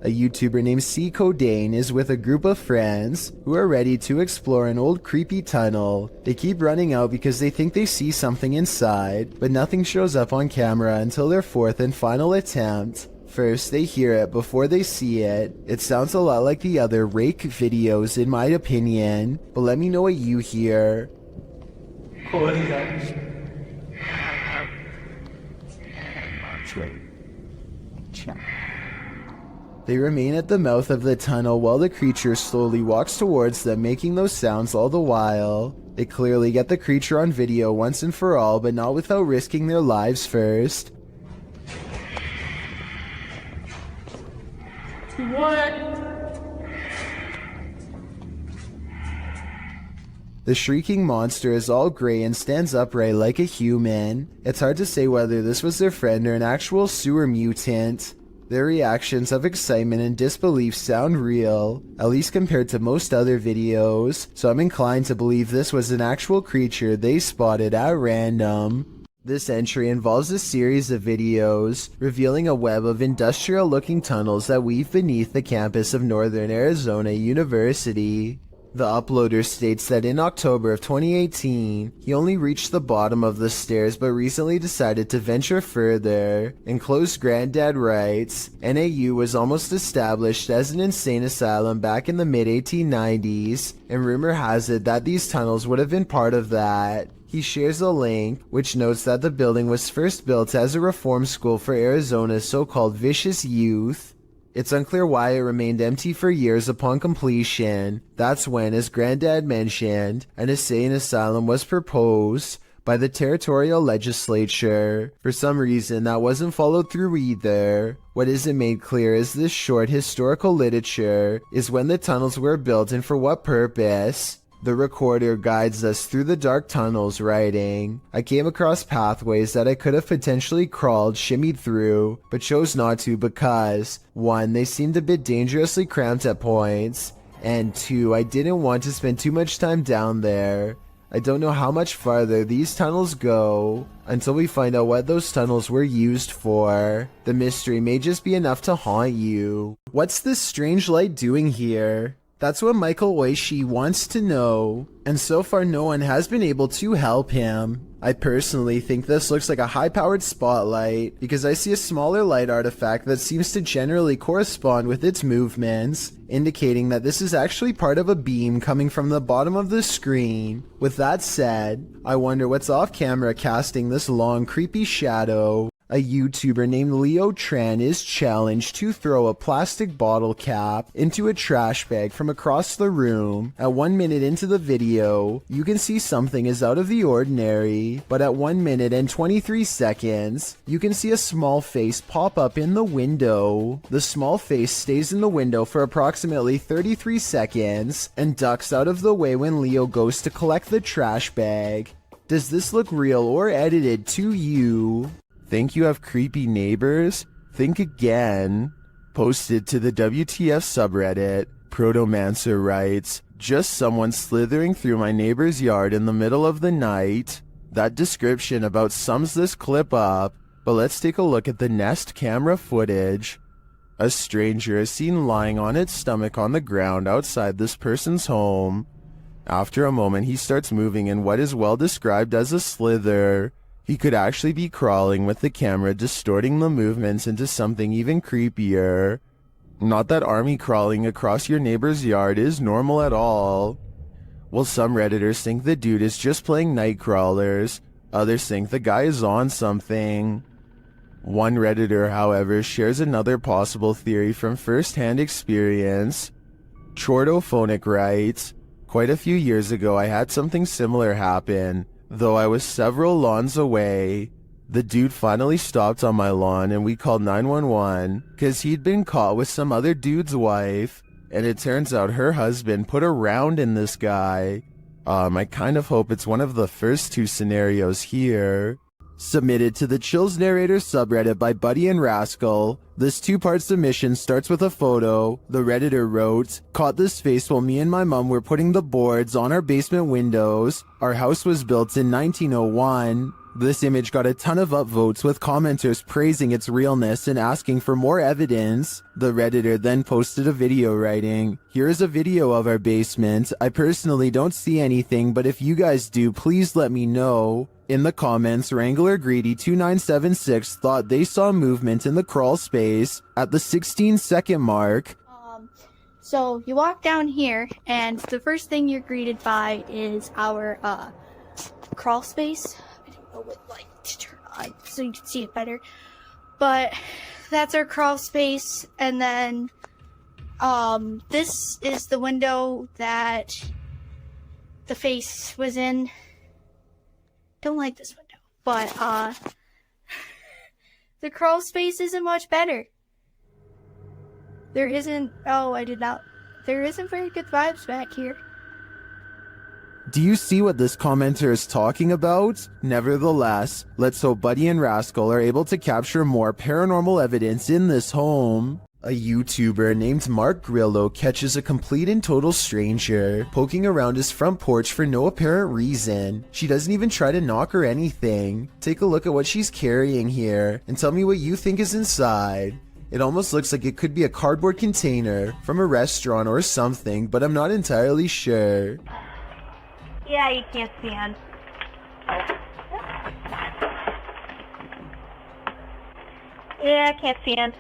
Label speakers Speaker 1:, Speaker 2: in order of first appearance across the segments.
Speaker 1: A YouTuber named C. Codain is with a group of friends who are ready to explore an old creepy tunnel. They keep running out because they think they see something inside, but nothing shows up on camera until their fourth and final attempt. First, they hear it before they see it. It sounds a lot like the other rake videos in my opinion, but let me know what you hear. They remain at the mouth of the tunnel while the creature slowly walks towards them, making those sounds all the while. They clearly get the creature on video once and for all, but not without risking their lives first.
Speaker 2: What?
Speaker 1: The shrieking monster is all gray and stands upright like a human. It's hard to say whether this was their friend or an actual sewer mutant. Their reactions of excitement and disbelief sound real, at least compared to most other videos, so I'm inclined to believe this was an actual creature they spotted at random. This entry involves a series of videos revealing a web of industrial-looking tunnels that weave beneath the campus of Northern Arizona University. The uploader states that in October of 2018, he only reached the bottom of the stairs but recently decided to venture further. Enclosed Granddad writes, NAU was almost established as an insane asylum back in the mid-1890s, and rumor has it that these tunnels would have been part of that. He shares a link, which notes that the building was first built as a reform school for Arizona's so-called vicious youth. It's unclear why it remained empty for years upon completion. That's when, as Granddad mentioned, an insane asylum was proposed by the territorial legislature. For some reason, that wasn't followed through either. What isn't made clear is this short historical literature is when the tunnels were built and for what purpose. The recorder guides us through the dark tunnels, writing, I came across pathways that I could have potentially crawled, shimmied through, but chose not to because, 1, they seemed a bit dangerously cramped at points, and 2, I didn't want to spend too much time down there. I don't know how much farther these tunnels go until we find out what those tunnels were used for. The mystery may just be enough to haunt you. What's this strange light doing here? That's what Michael Oishi wants to know, and so far no one has been able to help him. I personally think this looks like a high-powered spotlight because I see a smaller light artifact that seems to generally correspond with its movements, indicating that this is actually part of a beam coming from the bottom of the screen. With that said, I wonder what's off camera casting this long creepy shadow. A YouTuber named Leo Tran is challenged to throw a plastic bottle cap into a trash bag from across the room. At 1 minute into the video, you can see something is out of the ordinary, but at 1 minute and 23 seconds, you can see a small face pop up in the window. The small face stays in the window for approximately 33 seconds and ducks out of the way when Leo goes to collect the trash bag. Does this look real or edited to you? Think you have creepy neighbors? Think again. Posted to the WTF subreddit, Protomancer writes, just someone slithering through my neighbor's yard in the middle of the night. That description about sums this clip up, but let's take a look at the Nest camera footage. A stranger is seen lying on its stomach on the ground outside this person's home. After a moment, he starts moving in what is well described as a slither. He could actually be crawling with the camera distorting the movements into something even creepier. Not that army crawling across your neighbor's yard is normal at all. Well, some Redditors think the dude is just playing night crawlers. Others think the guy is on something. One Redditor, however, shares another possible theory from first-hand experience. Chordophonic writes, quite a few years ago I had something similar happen. Though I was several lawns away, the dude finally stopped on my lawn and we called 911 because he'd been caught with some other dude's wife, and it turns out her husband put a round in this guy. I kind of hope it's one of the first two scenarios here. Submitted to the Chills Narrator subreddit by Buddy and Rascal, this two-part submission starts with a photo. The Redditor wrote, caught this face while me and my mom were putting the boards on our basement windows. Our house was built in 1901. This image got a ton of upvotes with commenters praising its realness and asking for more evidence. The Redditor then posted a video writing, "Here is a video of our basement. I personally don't see anything, but if you guys do, please let me know." In the comments, Wrangler Greedy 2976 thought they saw movement in the crawl space at the 16-second mark.
Speaker 2: So you walk down here, and the first thing you're greeted by is our crawl space. I don't know what light to turn on so you can see it better, but that's our crawl space. And then this is the window that the face was in. Don't like this window, but the crawl space isn't much better. There isn't very good vibes back here.
Speaker 1: Do you see what this commenter is talking about? Nevertheless, let's hope Buddy and Rascal are able to capture more paranormal evidence in this home. A YouTuber named Mark Grillo catches a complete and total stranger poking around his front porch for no apparent reason. She doesn't even try to knock or anything. Take a look at what she's carrying here and tell me what you think is inside. It almost looks like it could be a cardboard container from a restaurant or something, but I'm not entirely sure.
Speaker 3: Yeah, you can't see on. Yeah, I can't see on.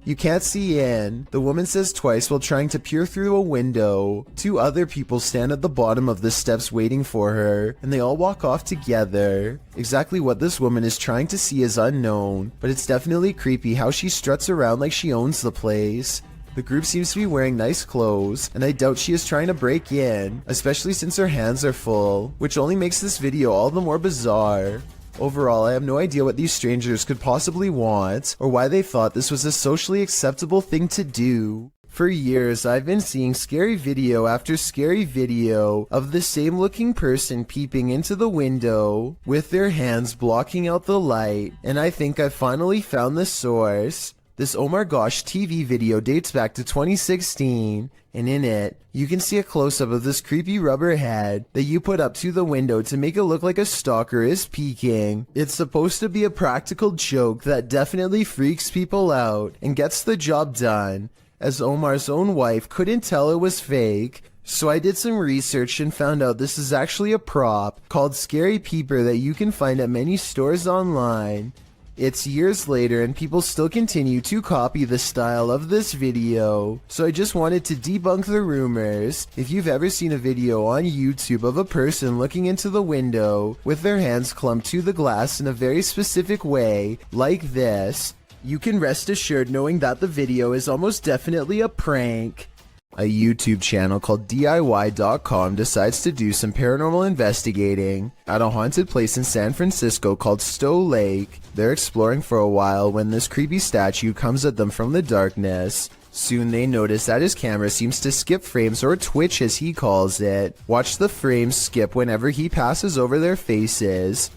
Speaker 1: You can't see in, the woman says twice while trying to peer through a window. Two other people stand at the bottom of the steps waiting for her, and they all walk off together. Exactly what this woman is trying to see is unknown, but it's definitely creepy how she struts around like she owns the place. The group seems to be wearing nice clothes, and I doubt she is trying to break in, especially since her hands are full, which only makes this video all the more bizarre. Overall, I have no idea what these strangers could possibly want, or why they thought this was a socially acceptable thing to do. For years, I've been seeing scary video after scary video of the same looking person peeping into the window with their hands blocking out the light, and I think I finally found the source. This oh my gosh TV video dates back to 2016, and in it, you can see a close-up of this creepy rubber head that you put up to the window to make it look like a stalker is peeking. It's supposed to be a practical joke that definitely freaks people out and gets the job done, as Omar's own wife couldn't tell it was fake. So I did some research and found out this is actually a prop called Scary Peeper that you can find at many stores online. It's years later and people still continue to copy the style of this video, so I just wanted to debunk the rumors. If you've ever seen a video on YouTube of a person looking into the window with their hands clumped to the glass in a very specific way, like this, you can rest assured knowing that the video is almost definitely a prank. A YouTube channel called DIY.com decides to do some paranormal investigating at a haunted place in San Francisco called Stowe Lake. They're exploring for a while when this creepy statue comes at them from the darkness. Soon they notice that his camera seems to skip frames, or twitch as he calls it. Watch the frames skip whenever he passes over their faces.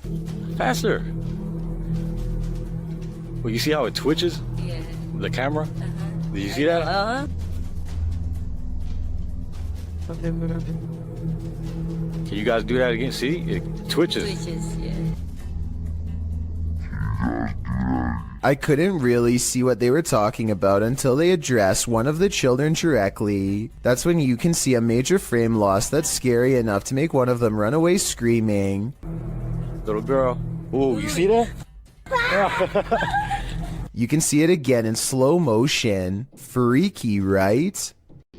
Speaker 4: Faster! Well, you see how it twitches?
Speaker 5: Yeah.
Speaker 4: The camera? Did you see that?
Speaker 5: Uh-huh.
Speaker 4: Can you guys do that again? See? It twitches.
Speaker 5: Twitches, yeah.
Speaker 1: I couldn't really see what they were talking about until they addressed one of the children directly. That's when you can see a major frame loss that's scary enough to make one of them run away screaming.
Speaker 4: Little girl. Ooh, you see that?
Speaker 1: You can see it again in slow motion. Freaky, right?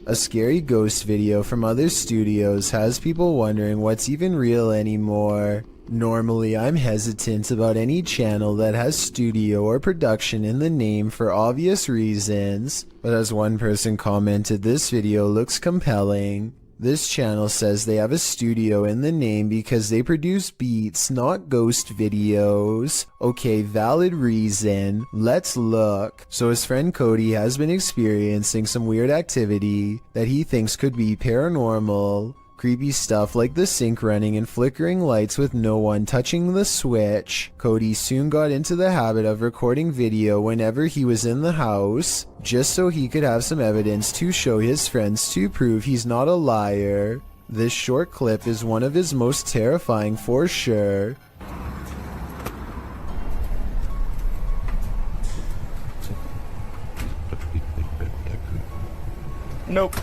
Speaker 1: A scary ghost video from other studios has people wondering what's even real anymore. Normally, I'm hesitant about any channel that has studio or production in the name for obvious reasons, but as one person commented, this video looks compelling. This channel says they have a studio in the name because they produce beats, not ghost videos. Okay, valid reason. Let's look. So his friend Cody has been experiencing some weird activity that he thinks could be paranormal. Creepy stuff like the sink running and flickering lights with no one touching the switch. Cody soon got into the habit of recording video whenever he was in the house, just so he could have some evidence to show his friends to prove he's not a liar. This short clip is one of his most terrifying for sure.
Speaker 5: Nope.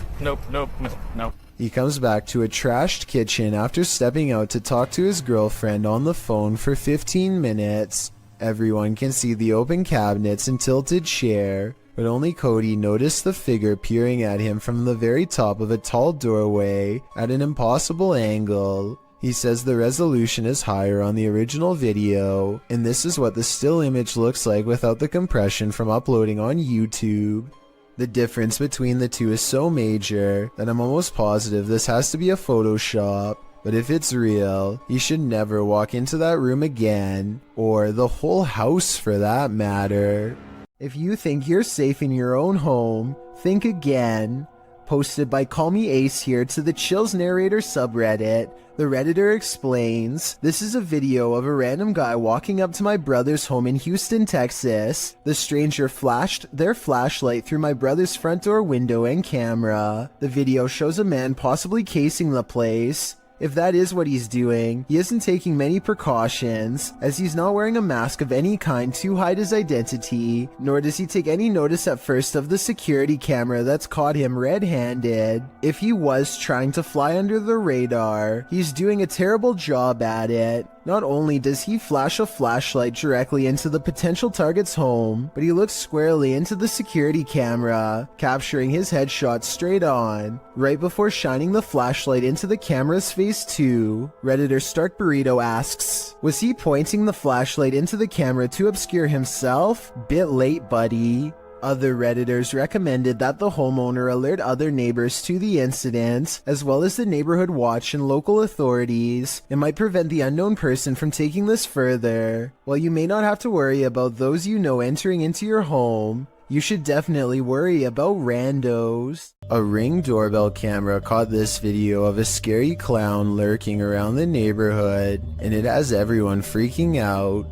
Speaker 1: He comes back to a trashed kitchen after stepping out to talk to his girlfriend on the phone for 15 minutes. Everyone can see the open cabinets and tilted chair, but only Cody noticed the figure peering at him from the very top of a tall doorway at an impossible angle. He says the resolution is higher on the original video, and this is what the still image looks like without the compression from uploading on YouTube. The difference between the two is so major that I'm almost positive this has to be a Photoshop. But if it's real, you should never walk into that room again, or the whole house for that matter. If you think you're safe in your own home, think again. Posted by Call Me Ace here to the Chills Narrator subreddit, the Redditor explains, this is a video of a random guy walking up to my brother's home in Houston, Texas. The stranger flashed their flashlight through my brother's front door window and camera. The video shows a man possibly casing the place. If that is what he's doing, he isn't taking many precautions, as he's not wearing a mask of any kind to hide his identity, nor does he take any notice at first of the security camera that's caught him red-handed. If he was trying to fly under the radar, he's doing a terrible job at it. Not only does he flash a flashlight directly into the potential target's home, but he looks squarely into the security camera, capturing his headshot straight on, right before shining the flashlight into the camera's face too. Redditor Stark Burrito asks, was he pointing the flashlight into the camera to obscure himself? Bit late, buddy. Other Redditors recommended that the homeowner alert other neighbors to the incident, as well as the neighborhood watch and local authorities. It might prevent the unknown person from taking this further. While you may not have to worry about those you know entering into your home, you should definitely worry about randos. A Ring doorbell camera caught this video of a scary clown lurking around the neighborhood, and it has everyone freaking out.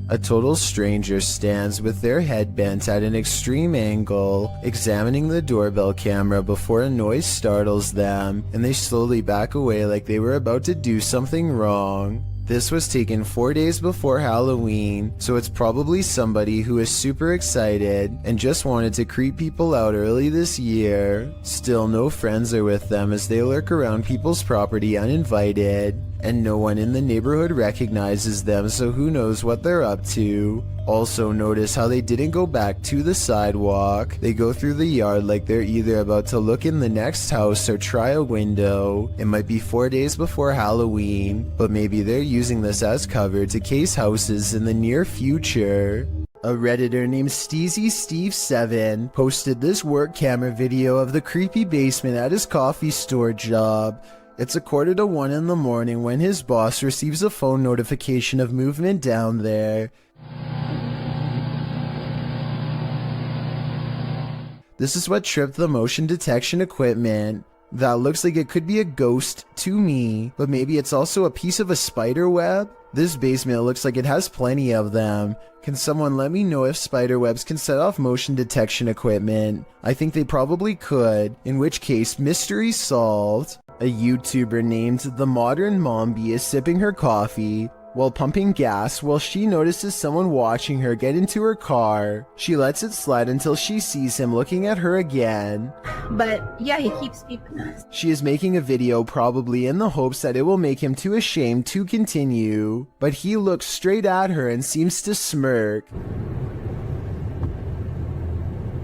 Speaker 1: A total stranger stands with their head bent at an extreme angle, examining the doorbell camera before a noise startles them, and they slowly back away like they were about to do something wrong. This was taken 4 days before Halloween, so it's probably somebody who is super excited and just wanted to creep people out early this year. Still, no friends are with them as they lurk around people's property uninvited, and no one in the neighborhood recognizes them, so who knows what they're up to. Also, notice how they didn't go back to the sidewalk. They go through the yard like they're either about to look in the next house or try a window. It might be 4 days before Halloween, but maybe they're using this as cover to case houses in the near future. A Redditor named Steezy Steve7 posted this work camera video of the creepy basement at his coffee store job. It's 1:45 in the morning when his boss receives a phone notification of movement down there. This is what tripped the motion detection equipment. That looks like it could be a ghost to me, but maybe it's also a piece of a spider web? This basement looks like it has plenty of them. Can someone let me know if spider webs can set off motion detection equipment? I think they probably could, in which case mystery solved. A YouTuber named The Modern Mombi is sipping her coffee while pumping gas while she notices someone watching her get into her car. She lets it slide until she sees him looking at her again.
Speaker 6: But yeah, he keeps peeping us.
Speaker 1: She is making a video probably in the hopes that it will make him too ashamed to continue, but he looks straight at her and seems to smirk.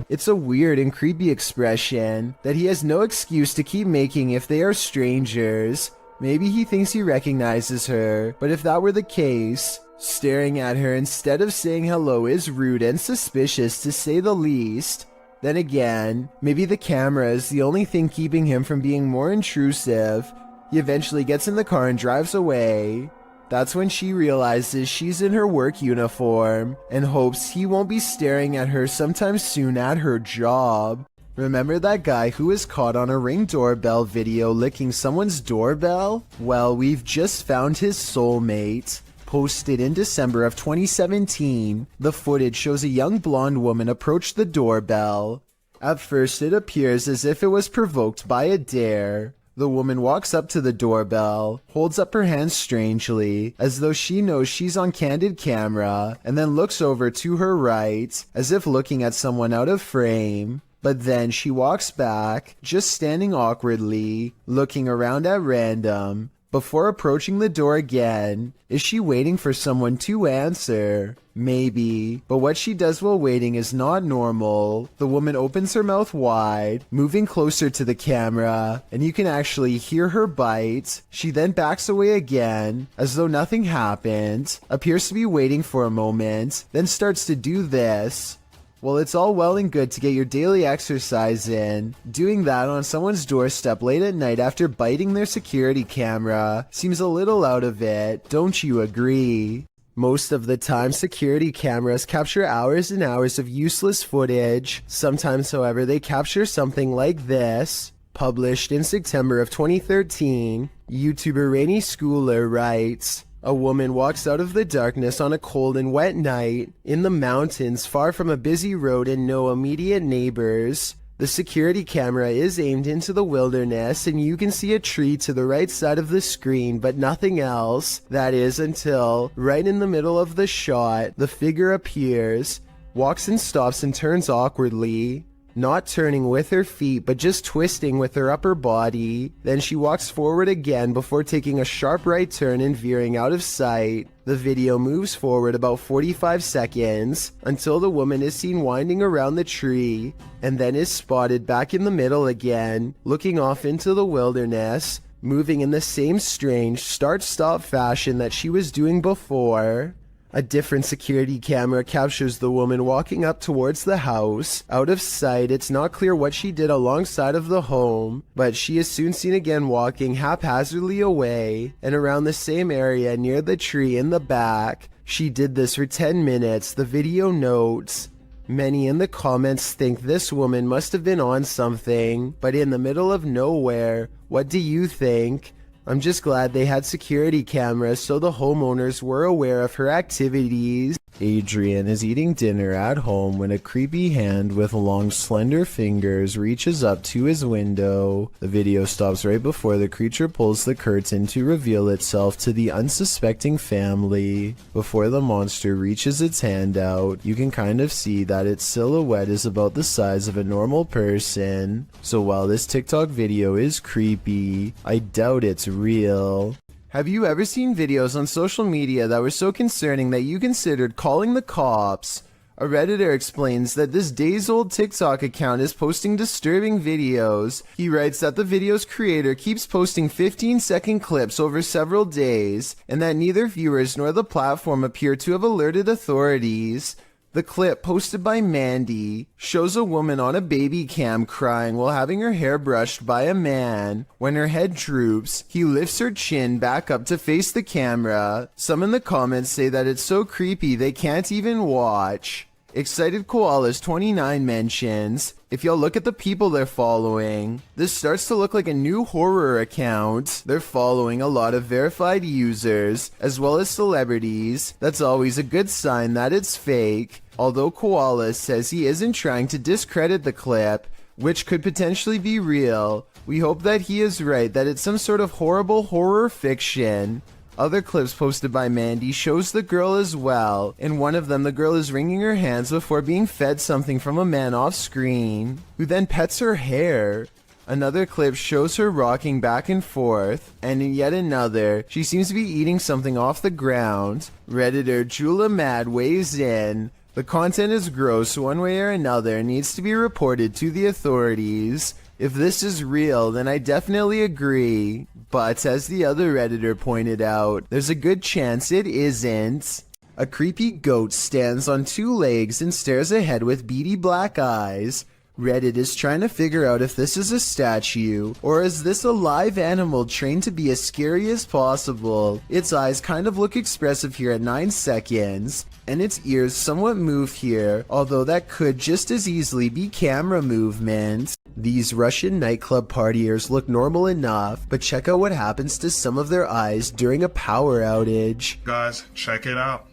Speaker 1: It's a weird and creepy expression that he has no excuse to keep making if they are strangers. Maybe he thinks he recognizes her, but if that were the case, staring at her instead of saying hello is rude and suspicious to say the least. Then again, maybe the camera is the only thing keeping him from being more intrusive. He eventually gets in the car and drives away. That's when she realizes she's in her work uniform and hopes he won't be staring at her sometime soon at her job. Remember that guy who was caught on a Ring doorbell video licking someone's doorbell? Well, we've just found his soulmate. Posted in December of 2017, the footage shows a young blonde woman approach the doorbell. At first, it appears as if it was provoked by a dare. The woman walks up to the doorbell, holds up her hands strangely, as though she knows she's on candid camera, and then looks over to her right, as if looking at someone out of frame. But then she walks back, just standing awkwardly, looking around at random, before approaching the door again. Is she waiting for someone to answer? Maybe, but what she does while waiting is not normal. The woman opens her mouth wide, moving closer to the camera, and you can actually hear her bite. She then backs away again, as though nothing happened, appears to be waiting for a moment, then starts to do this. Well, it's all well and good to get your daily exercise in. Doing that on someone's doorstep late at night after biting their security camera seems a little out of it, don't you agree? Most of the time, security cameras capture hours and hours of useless footage. Sometimes, however, they capture something like this. Published in September of 2013, YouTuber Rainy Schooler writes, "A woman walks out of the darkness on a cold and wet night in the mountains far from a busy road and no immediate neighbors. The security camera is aimed into the wilderness and you can see a tree to the right side of the screen but nothing else. That is until, right in the middle of the shot, the figure appears, walks and stops and turns awkwardly. Not turning with her feet, but just twisting with her upper body. Then she walks forward again before taking a sharp right turn and veering out of sight. The video moves forward about 45 seconds until the woman is seen winding around the tree and then is spotted back in the middle again, looking off into the wilderness, moving in the same strange start-stop fashion that she was doing before." A different security camera captures the woman walking up towards the house. Out of sight, it's not clear what she did alongside of the home, but she is soon seen again walking haphazardly away and around the same area near the tree in the back. She did this for 10 minutes, the video notes. Many in the comments think this woman must have been on something, but in the middle of nowhere. What do you think? I'm just glad they had security cameras so the homeowners were aware of her activities. Adrian is eating dinner at home when a creepy hand with long slender fingers reaches up to his window. The video stops right before the creature pulls the curtain to reveal itself to the unsuspecting family. Before the monster reaches its hand out, you can kind of see that its silhouette is about the size of a normal person. So while this TikTok video is creepy, I doubt it's real. Have you ever seen videos on social media that were so concerning that you considered calling the cops? A Redditor explains that this days-old TikTok account is posting disturbing videos. He writes that the video's creator keeps posting 15-second clips over several days, and that neither viewers nor the platform appear to have alerted authorities. The clip, posted by Mandy, shows a woman on a baby cam crying while having her hair brushed by a man. When her head droops, he lifts her chin back up to face the camera. Some in the comments say that it's so creepy they can't even watch. Excited Koalas 29 mentions, "If y'all look at the people they're following, this starts to look like a new horror account. They're following a lot of verified users, as well as celebrities. That's always a good sign that it's fake." Although Koala says he isn't trying to discredit the clip, which could potentially be real, we hope that he is right, that it's some sort of horrible horror fiction. Other clips posted by Mandy shows the girl as well. In one of them, the girl is wringing her hands before being fed something from a man off screen, who then pets her hair. Another clip shows her rocking back and forth, and in yet another, she seems to be eating something off the ground. Redditor Jula Mad weighs in. "The content is gross one way or another and needs to be reported to the authorities. If this is real, then I definitely agree. But as the other Redditor pointed out, there's a good chance it isn't." A creepy goat stands on two legs and stares ahead with beady black eyes. Reddit is trying to figure out if this is a statue, or is this a live animal trained to be as scary as possible. Its eyes kind of look expressive here at 9 seconds, and its ears somewhat move here, although that could just as easily be camera movement. These Russian nightclub partiers look normal enough, but check out what happens to some of their eyes during a power outage.
Speaker 5: Guys, check it out.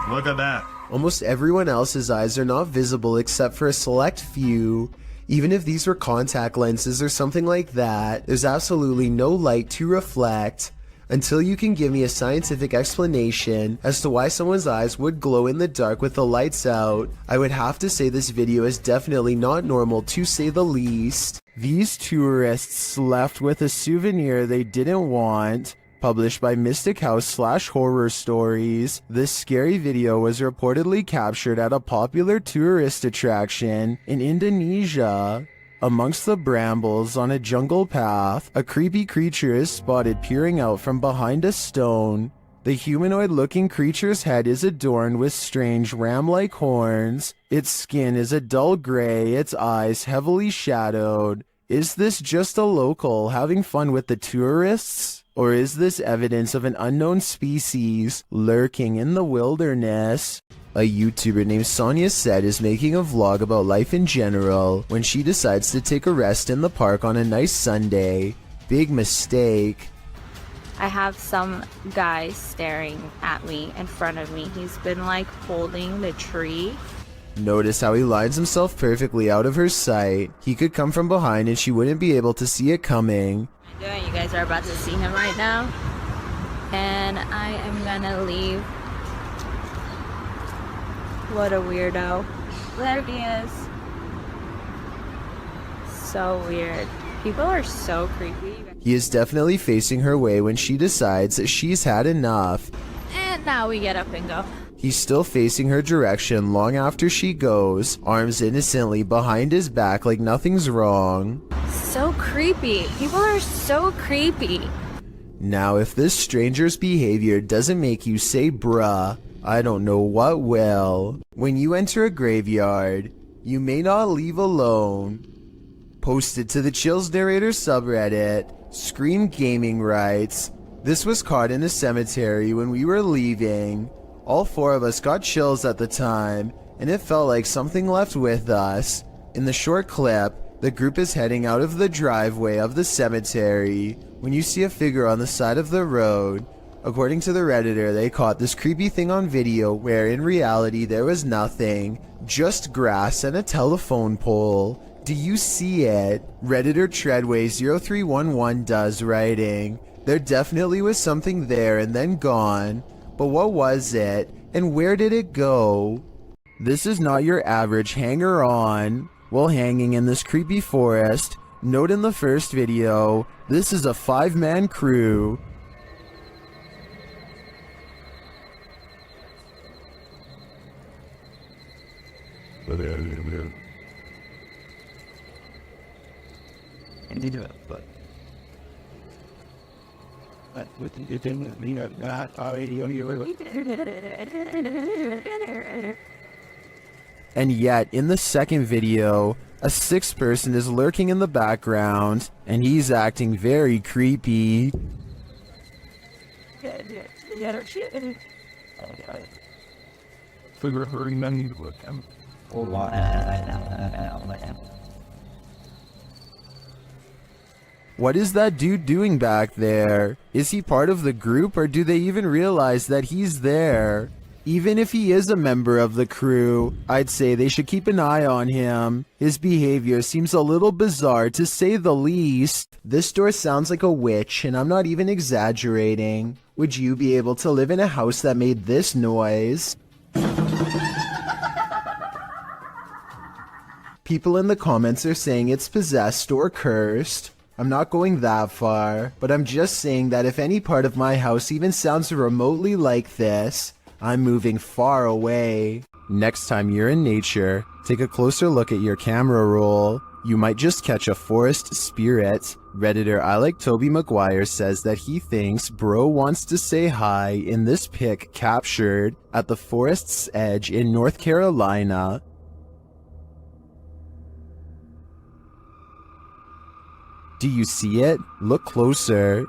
Speaker 5: Look at that.
Speaker 1: Almost everyone else's eyes are not visible except for a select few. Even if these were contact lenses or something like that, there's absolutely no light to reflect. Until you can give me a scientific explanation as to why someone's eyes would glow in the dark with the lights out, I would have to say this video is definitely not normal, to say the least. These tourists left with a souvenir they didn't want. Published by Mystic House / Horror Stories, this scary video was reportedly captured at a popular tourist attraction in Indonesia. Amongst the brambles on a jungle path, a creepy creature is spotted peering out from behind a stone. The humanoid-looking creature's head is adorned with strange ram-like horns. Its skin is a dull gray, its eyes heavily shadowed. Is this just a local having fun with the tourists? Or is this evidence of an unknown species lurking in the wilderness? A YouTuber named Sonia Said is making a vlog about life in general when she decides to take a rest in the park on a nice Sunday. Big mistake.
Speaker 7: I have some guy staring at me in front of me. He's been like holding the tree.
Speaker 1: Notice how he lines himself perfectly out of her sight. He could come from behind and she wouldn't be able to see it coming.
Speaker 7: You guys are about to see him right now, and I am gonna leave. What a weirdo. There he is. So weird. People are so creepy.
Speaker 1: He is definitely facing her way when she decides that she's had enough.
Speaker 7: And now we get up and go.
Speaker 1: He's still facing her direction long after she goes, arms innocently behind his back like nothing's wrong.
Speaker 7: So creepy. People are so creepy.
Speaker 1: Now, if this stranger's behavior doesn't make you say bruh, I don't know what will. When you enter a graveyard, you may not leave alone. Posted to the Chills Narrator subreddit, Scream Gaming writes, "This was caught in a cemetery when we were leaving. All 4 of us got chills at the time, and it felt like something left with us. In the short clip, the group is heading out of the driveway of the cemetery when you see a figure on the side of the road. According to the Redditor, they caught this creepy thing on video where in reality there was nothing, just grass and a telephone pole. Do you see it?" Redditor Treadway0311 does, writing, "There definitely was something there and then gone. But what was it, and where did it go?" This is not your average hanger-on. While hanging in this creepy forest, note in the first video, this is a 5-man crew. And yet, in the second video, a 6th person is lurking in the background, and he's acting very creepy. What is that dude doing back there? Is he part of the group, or do they even realize that he's there? Even if he is a member of the crew, I'd say they should keep an eye on him. His behavior seems a little bizarre, to say the least. This door sounds like a witch, and I'm not even exaggerating. Would you be able to live in a house that made this noise? People in the comments are saying it's possessed or cursed. I'm not going that far, but I'm just saying that if any part of my house even sounds remotely like this, I'm moving far away. Next time you're in nature, take a closer look at your camera roll. You might just catch a forest spirit. Redditor I Like Toby McGuire says that he thinks bro wants to say hi in this pic captured at the forest's edge in North Carolina. Do you see it? Look closer.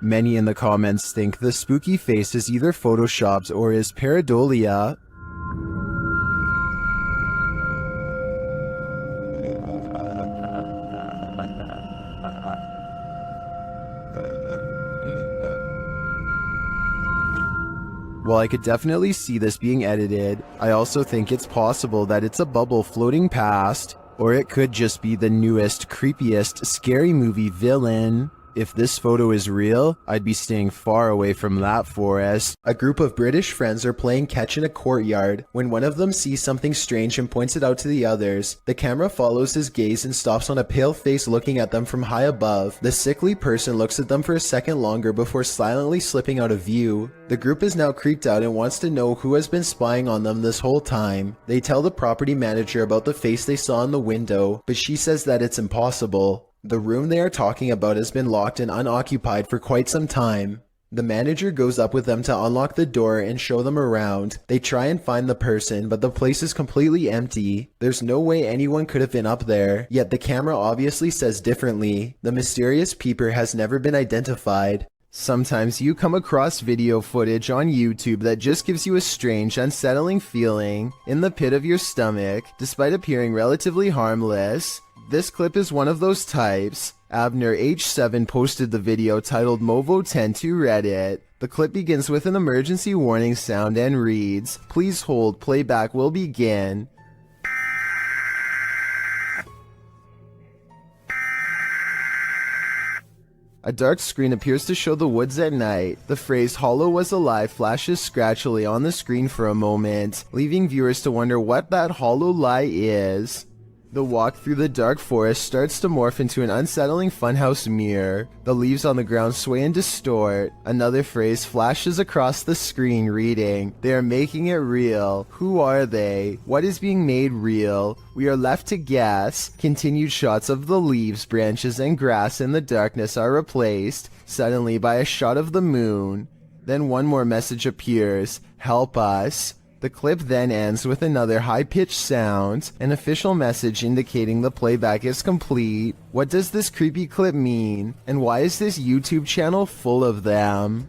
Speaker 1: Many in the comments think the spooky face is either photoshopped or is pareidolia. While I could definitely see this being edited, I also think it's possible that it's a bubble floating past, or it could just be the newest, creepiest, scary movie villain. If this photo is real, I'd be staying far away from that forest. A group of British friends are playing catch in a courtyard when one of them sees something strange and points it out to the others. The camera follows his gaze and stops on a pale face looking at them from high above. The sickly person looks at them for a second longer before silently slipping out of view. The group is now creeped out and wants to know who has been spying on them this whole time. They tell the property manager about the face they saw in the window, but she says that it's impossible. The room they are talking about has been locked and unoccupied for quite some time. The manager goes up with them to unlock the door and show them around. They try and find the person, but the place is completely empty. There's no way anyone could have been up there, yet the camera obviously says differently. The mysterious peeper has never been identified. Sometimes you come across video footage on YouTube that just gives you a strange, unsettling feeling in the pit of your stomach, despite appearing relatively harmless. This clip is one of those types. Abner H7 posted the video titled Movo10 to Reddit. The clip begins with an emergency warning sound and reads, "Please hold, playback will begin." A dark screen appears to show the woods at night. The phrase "Hollow was alive" flashes scratchily on the screen for a moment, leaving viewers to wonder what that hollow lie is. The walk through the dark forest starts to morph into an unsettling funhouse mirror. The leaves on the ground sway and distort. Another phrase flashes across the screen reading, "They are making it real. Who are they? What is being made real? We are left to guess." Continued shots of the leaves, branches, and grass in the darkness are replaced, suddenly by a shot of the moon. Then one more message appears, "Help us." The clip then ends with another high-pitched sound, an official message indicating the playback is complete. What does this creepy clip mean? And why is this YouTube channel full of them?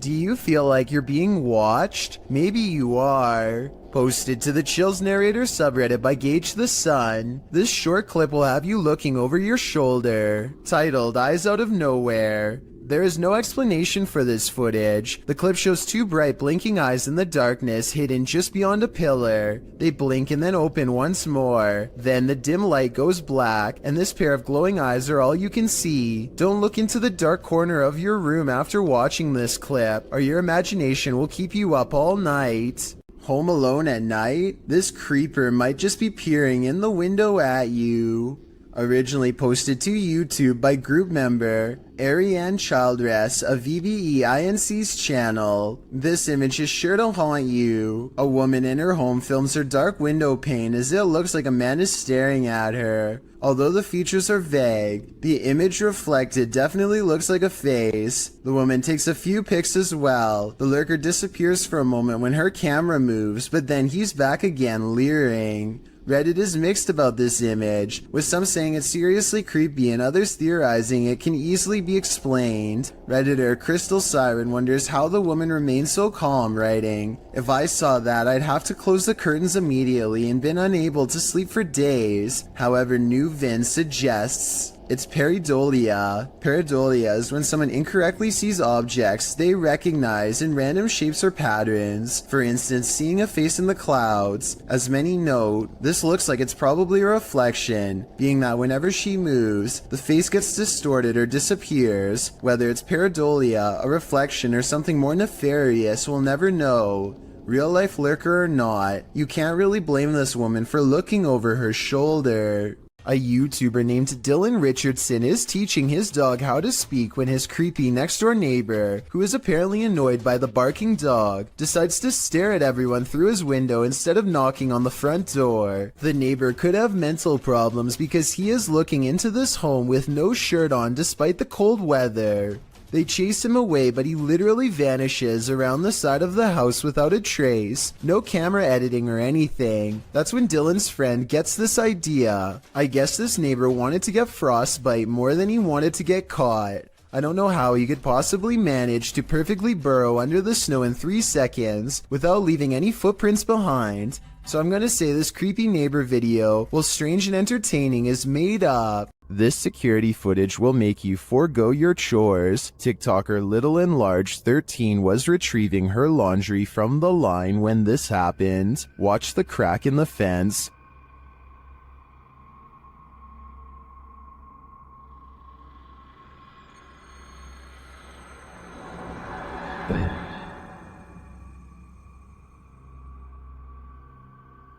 Speaker 1: Do you feel like you're being watched? Maybe you are. Posted to the Chills Narrator subreddit by Gage the Sun, this short clip will have you looking over your shoulder. Titled Eyes Out of Nowhere. There is no explanation for this footage. The clip shows two bright blinking eyes in the darkness hidden just beyond a pillar. They blink and then open once more. Then the dim light goes black, and this pair of glowing eyes are all you can see. Don't look into the dark corner of your room after watching this clip, or your imagination will keep you up all night. Home alone at night? This creeper might just be peering in the window at you. Originally posted to YouTube by group member Ariane Childress of VBEINC's channel. This image is sure to haunt you. A woman in her home films her dark window pane as it looks like a man is staring at her. Although the features are vague, the image reflected definitely looks like a face. The woman takes a few pics as well. The lurker disappears for a moment when her camera moves, but then he's back again leering. Reddit is mixed about this image, with some saying it's seriously creepy and others theorizing it can easily be explained. Redditor Crystal Siren wonders how the woman remains so calm, writing, "If I saw that, I'd have to close the curtains immediately and been unable to sleep for days." However, New Vin suggests it's pareidolia. Pareidolia is when someone incorrectly sees objects they recognize in random shapes or patterns. For instance, seeing a face in the clouds. As many note, this looks like it's probably a reflection, being that whenever she moves, the face gets distorted or disappears. Whether it's pareidolia, a reflection, or something more nefarious, we'll never know. Real life lurker or not, you can't really blame this woman for looking over her shoulder. A YouTuber named Dylan Richardson is teaching his dog how to speak when his creepy next-door neighbor, who is apparently annoyed by the barking dog, decides to stare at everyone through his window instead of knocking on the front door. The neighbor could have mental problems because he is looking into this home with no shirt on despite the cold weather. They chase him away, but he literally vanishes around the side of the house without a trace. No camera editing or anything. That's when Dylan's friend gets this idea. I guess this neighbor wanted to get frostbite more than he wanted to get caught. I don't know how he could possibly manage to perfectly burrow under the snow in 3 seconds without leaving any footprints behind. So I'm gonna say this creepy neighbor video, while strange and entertaining, is made up. This security footage will make you forego your chores. TikToker Little and Large 13 was retrieving her laundry from the line when this happened. Watch the crack in the fence.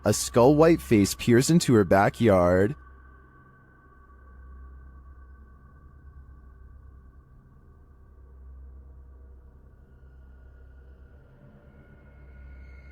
Speaker 1: A skull-white face peers into her backyard.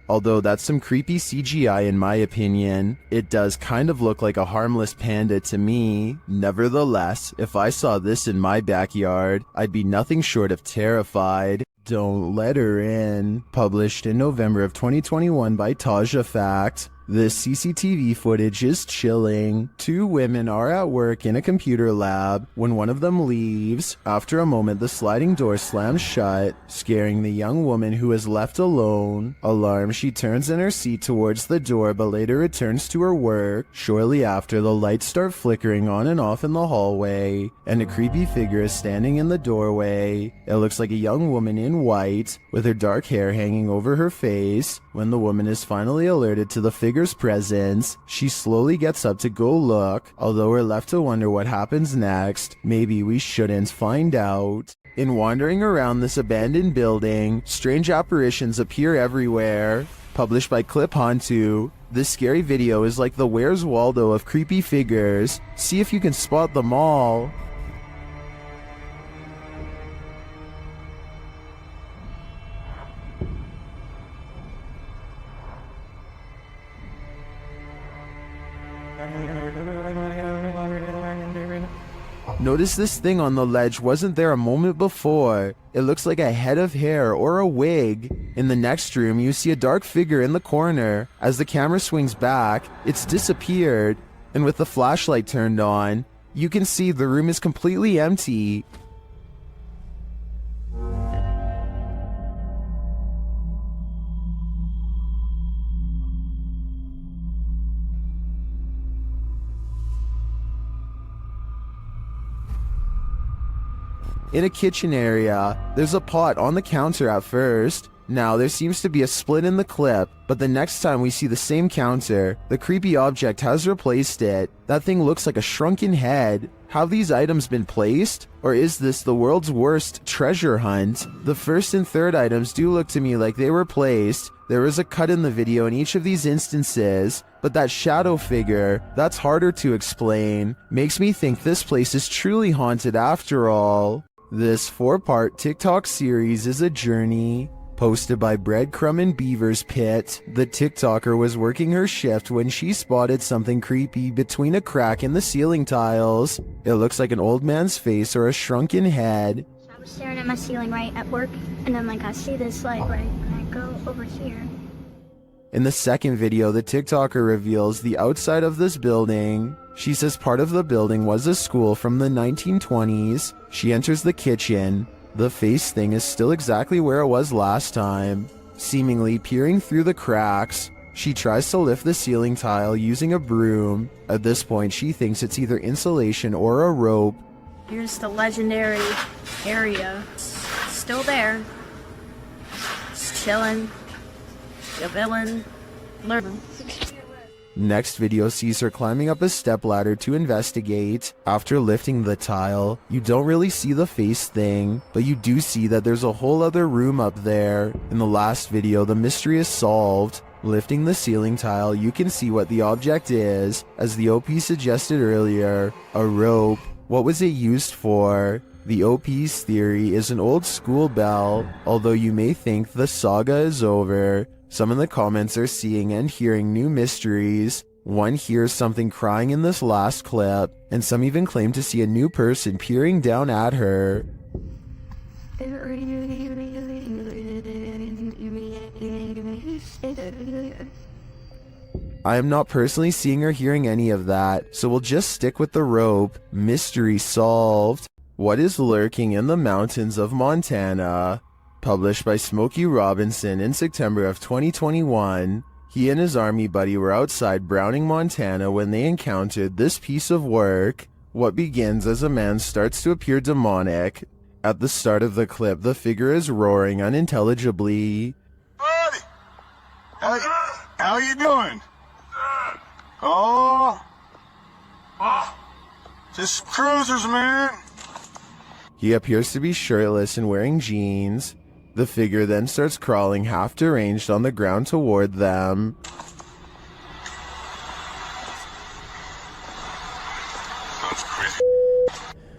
Speaker 1: Although that's some creepy CGI in my opinion, it does kind of look like a harmless panda to me. Nevertheless, if I saw this in my backyard, I'd be nothing short of terrified. Don't Let Her In. Published in November of 2021 by Taja Fact. This CCTV footage is chilling. 2 women are at work in a computer lab when one of them leaves. After a moment, the sliding door slams shut, scaring the young woman who is left alone. Alarmed, she turns in her seat towards the door but later returns to her work. Shortly after, the lights start flickering on and off in the hallway, and a creepy figure is standing in the doorway. It looks like a young woman in white, with her dark hair hanging over her face. When the woman is finally alerted to the figure's presence, she slowly gets up to go look, although we're left to wonder what happens next. Maybe we shouldn't find out. In wandering around this abandoned building, strange apparitions appear everywhere. Published by Clip Hantu. This scary video is like the Where's Waldo of creepy figures. See if you can spot them all. Notice this thing on the ledge wasn't there a moment before. It looks like a head of hair or a wig. In the next room, you see a dark figure in the corner. As the camera swings back, it's disappeared. And with the flashlight turned on, you can see the room is completely empty. In a kitchen area, there's a pot on the counter at first. Now there seems to be a split in the clip, but the next time we see the same counter, the creepy object has replaced it. That thing looks like a shrunken head. Have these items been placed? Or is this the world's worst treasure hunt? The first and third items do look to me like they were placed. There is a cut in the video in each of these instances, but that shadow figure, that's harder to explain. Makes me think this place is truly haunted after all. This 4-part TikTok series is a journey. Posted by Breadcrumb and Beaver's Pit, the TikToker was working her shift when she spotted something creepy between a crack in the ceiling tiles. It looks like an old man's face or a shrunken head.
Speaker 2: I was staring at my ceiling right at work, and then I see this light right, and I go over here.
Speaker 1: In the second video, the TikToker reveals the outside of this building. She says part of the building was a school from the 1920s. She enters the kitchen. The face thing is still exactly where it was last time. Seemingly peering through the cracks, she tries to lift the ceiling tile using a broom. At this point, she thinks it's either insulation or a rope.
Speaker 6: Here's the legendary area. It's still there. It's chilling. The villain. Lurker.
Speaker 1: Next video sees her climbing up a stepladder to investigate. After lifting the tile, you don't really see the face thing, but you do see that there's a whole other room up there. In the last video, the mystery is solved. Lifting the ceiling tile, you can see what the object is. As the OP suggested earlier, a rope. What was it used for? The OP's theory is an old school bell, although you may think the saga is over. Some in the comments are seeing and hearing new mysteries. One hears something crying in this last clip, and some even claim to see a new person peering down at her. I am not personally seeing or hearing any of that, so we'll just stick with the rope. Mystery solved. What is lurking in the mountains of Montana? Published by Smokey Robinson in September of 2021. He and his army buddy were outside Browning, Montana when they encountered this piece of work. What begins as a man starts to appear demonic. At the start of the clip, the figure is roaring unintelligibly.
Speaker 8: Buddy! How you doing? Oh, just cruisers, man.
Speaker 1: He appears to be shirtless and wearing jeans. The figure then starts crawling half deranged on the ground toward them.
Speaker 8: That's crazy.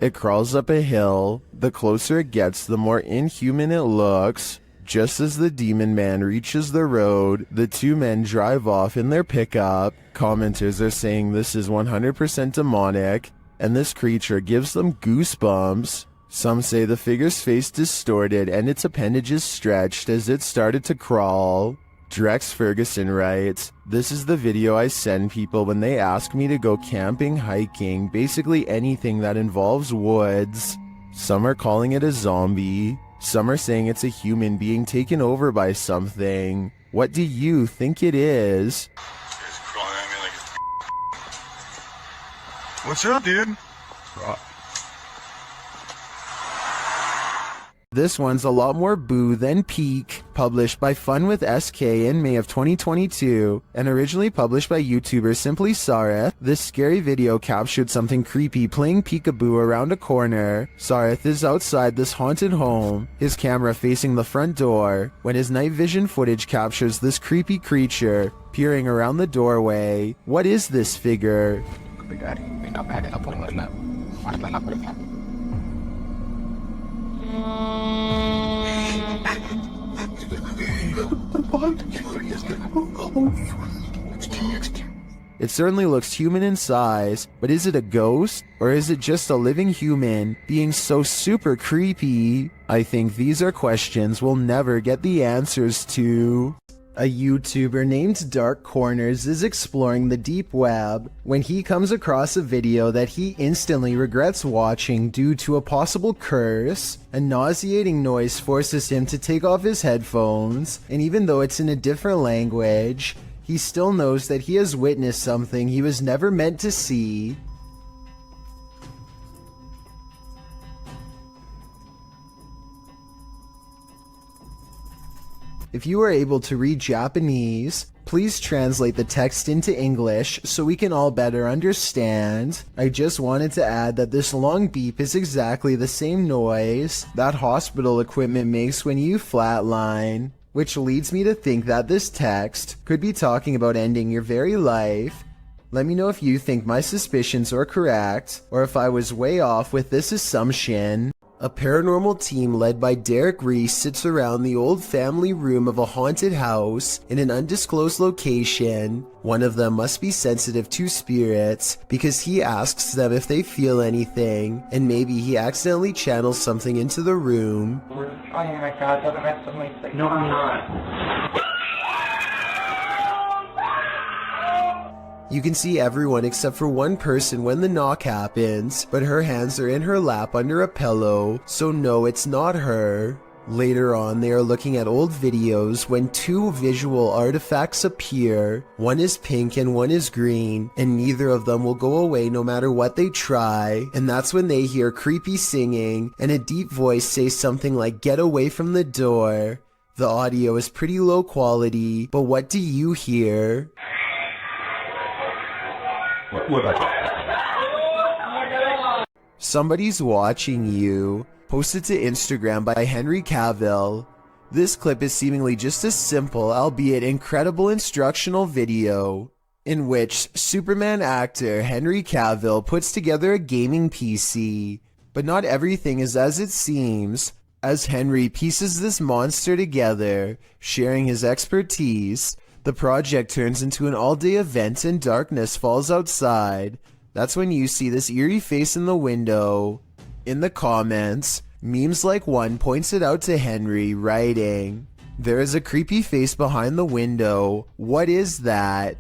Speaker 1: It crawls up a hill. The closer it gets, the more inhuman it looks. Just as the demon man reaches the road, the two men drive off in their pickup. Commenters are saying this is 100% demonic, and this creature gives them goosebumps. Some say the figure's face distorted and its appendages stretched as it started to crawl. Drex Ferguson writes, "This is the video I send people when they ask me to go camping, hiking, basically anything that involves woods." Some are calling it a zombie. Some are saying it's a human being taken over by something. What do you think it is?
Speaker 8: It's crawling at me like it's... What's up, dude?
Speaker 1: This one's a lot more boo than peak. Published by Fun with SK in May of 2022, and originally published by YouTuber Simply Sareth. This scary video captured something creepy playing peekaboo around a corner. Sareth is outside this haunted home, his camera facing the front door, when his night vision footage captures this creepy creature peering around the doorway. What is this figure? It certainly looks human in size, but is it a ghost? Or is it just a living human being so super creepy? I think these are questions we'll never get the answers to. A YouTuber named Dark Corners is exploring the deep web when he comes across a video that he instantly regrets watching due to a possible curse. A nauseating noise forces him to take off his headphones, and even though it's in a different language, he still knows that he has witnessed something he was never meant to see. If you are able to read Japanese, please translate the text into English so we can all better understand. I just wanted to add that this long beep is exactly the same noise that hospital equipment makes when you flatline, which leads me to think that this text could be talking about ending your very life. Let me know if you think my suspicions are correct, or if I was way off with this assumption. A paranormal team led by Derek Reese sits around the old family room of a haunted house in an undisclosed location. One of them must be sensitive to spirits because he asks them if they feel anything, and maybe he accidentally channels something into the room.
Speaker 9: Oh my god, doesn't mess with me. No, I'm not.
Speaker 1: You can see everyone except for one person when the knock happens, but her hands are in her lap under a pillow, so no, it's not her. Later on, they are looking at old videos when two visual artifacts appear. One is pink and one is green, and neither of them will go away no matter what they try. And that's when they hear creepy singing and a deep voice say something like, "Get away from the door." The audio is pretty low quality, but what do you hear? Somebody's watching you. Posted to Instagram by Henry Cavill. This clip is seemingly just a simple, albeit incredible instructional video in which Superman actor Henry Cavill puts together a gaming PC. But not everything is as it seems. As Henry pieces this monster together, sharing his expertise, the project turns into an all-day event and darkness falls outside. That's when you see this eerie face in the window. In the comments, Memes like one points it out to Henry, writing, "There is a creepy face behind the window. What is that?"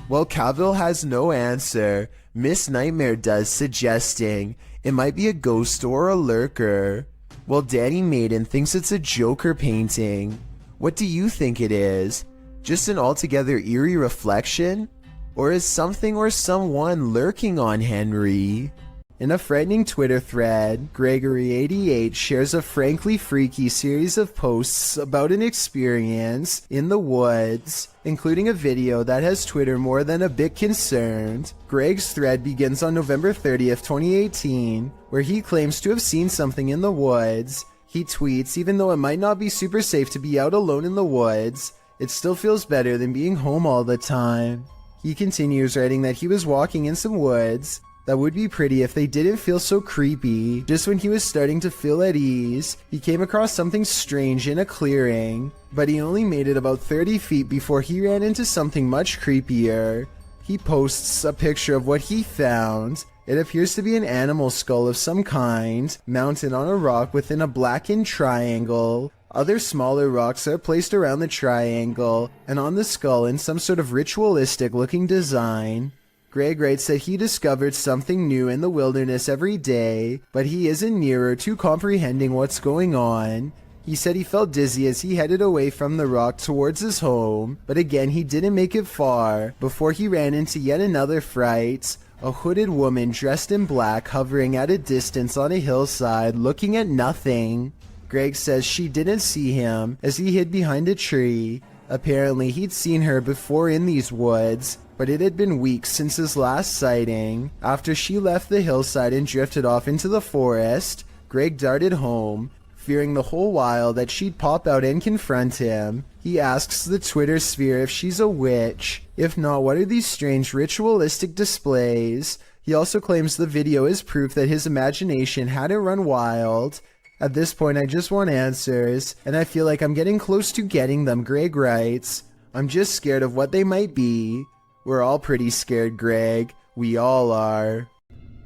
Speaker 1: Well, Cavill has no answer. Miss Nightmare does, suggesting it might be a ghost or a lurker. Well, Danny Maiden thinks it's a Joker painting. What do you think it is? Just an altogether eerie reflection? Or is something or someone lurking on Henry? In a frightening Twitter thread, Gregory88 shares a frankly freaky series of posts about an experience in the woods, including a video that has Twitter more than a bit concerned. Greg's thread begins on November 30th, 2018, where he claims to have seen something in the woods. He tweets, "Even though it might not be super safe to be out alone in the woods, it still feels better than being home all the time." He continues writing that he was walking in some woods that would be pretty if they didn't feel so creepy. Just when he was starting to feel at ease, he came across something strange in a clearing, but he only made it about 30 feet before he ran into something much creepier. He posts a picture of what he found. It appears to be an animal skull of some kind, mounted on a rock within a blackened triangle. Other smaller rocks are placed around the triangle, and on the skull in some sort of ritualistic looking design. Greg writes that he discovered something new in the wilderness every day, but he isn't nearer to comprehending what's going on. He said he felt dizzy as he headed away from the rock towards his home, but again he didn't make it far before he ran into yet another fright. A hooded woman dressed in black hovering at a distance on a hillside looking at nothing. Greg says she didn't see him as he hid behind a tree. Apparently he'd seen her before in these woods, but it had been weeks since his last sighting. After she left the hillside and drifted off into the forest, Greg darted home, fearing the whole while that she'd pop out and confront him. He asks the Twitter sphere if she's a witch. If not, what are these strange ritualistic displays? He also claims the video is proof that his imagination hadn't run wild. At this point, I just want answers, and I feel like I'm getting close to getting them, Greg writes. I'm just scared of what they might be. We're all pretty scared, Greg. We all are.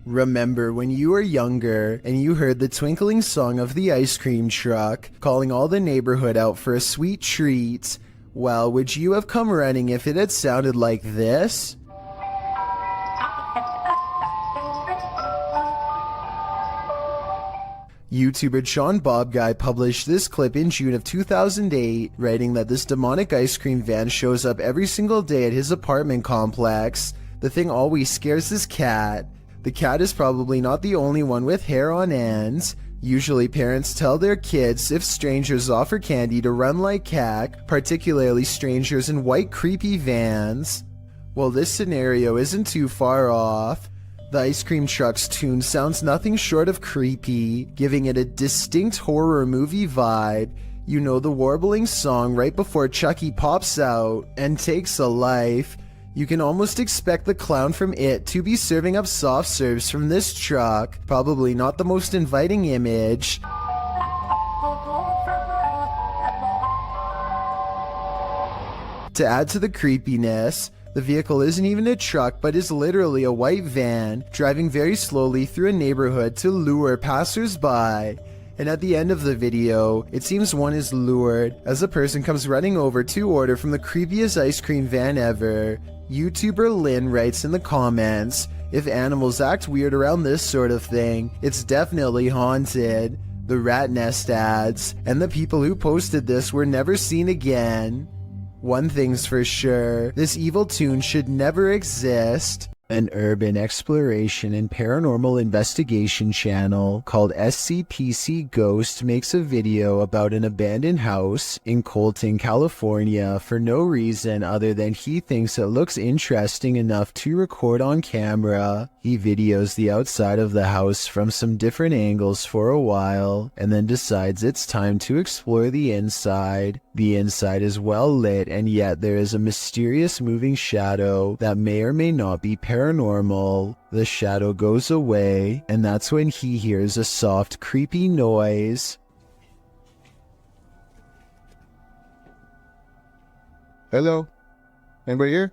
Speaker 1: Remember when you were younger and you heard the twinkling song of the ice cream truck calling all the neighborhood out for a sweet treat? Well, would you have come running if it had sounded like this? YouTuber Sean Bob Guy published this clip in June of 2008, writing that this demonic ice cream van shows up every single day at his apartment complex. The thing always scares his cat. The cat is probably not the only one with hair on ends. Usually parents tell their kids if strangers offer candy to run like heck, particularly strangers in white creepy vans. Well, this scenario isn't too far off. The ice cream truck's tune sounds nothing short of creepy, giving it a distinct horror movie vibe. You know, the warbling song right before Chucky pops out and takes a life. You can almost expect the clown from It to be serving up soft serves from this truck. Probably not the most inviting image. To add to the creepiness, the vehicle isn't even a truck but is literally a white van driving very slowly through a neighborhood to lure passers-by. And at the end of the video, it seems one is lured as a person comes running over to order from the creepiest ice cream van ever. YouTuber Lynn writes in the comments, "If animals act weird around this sort of thing, it's definitely haunted." The rat nest adds, "And the people who posted this were never seen again." One thing's for sure, this evil tune should never exist. An urban exploration and paranormal investigation channel called SCPC Ghost makes a video about an abandoned house in Colton, California for no reason other than he thinks it looks interesting enough to record on camera. He videos the outside of the house from some different angles for a while and then decides it's time to explore the inside. The inside is well lit, and yet there is a mysterious moving shadow that may or may not be paranormal. The shadow goes away, and that's when he hears a soft, creepy noise.
Speaker 10: Hello? Anybody here?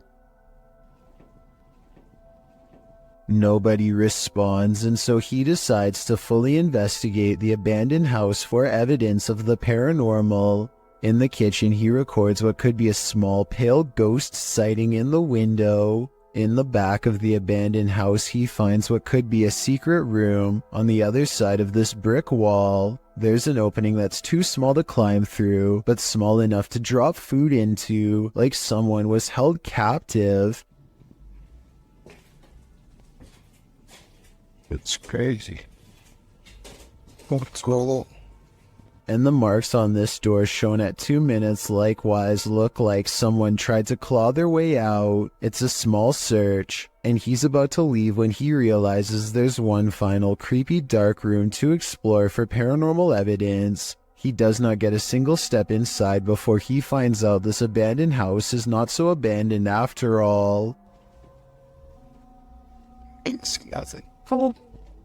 Speaker 1: Nobody responds, and so he decides to fully investigate the abandoned house for evidence of the paranormal. In the kitchen, he records what could be a small pale ghost sighting in the window. In the back of the abandoned house, he finds what could be a secret room. On the other side of this brick wall, there's an opening that's too small to climb through, but small enough to drop food into, like someone was held captive.
Speaker 10: It's crazy. What's going on?
Speaker 1: And the marks on this door shown at 2 minutes likewise look like someone tried to claw their way out. It's a small search, and he's about to leave when he realizes there's one final creepy dark room to explore for paranormal evidence. He does not get a single step inside before he finds out this abandoned house is not so abandoned after all.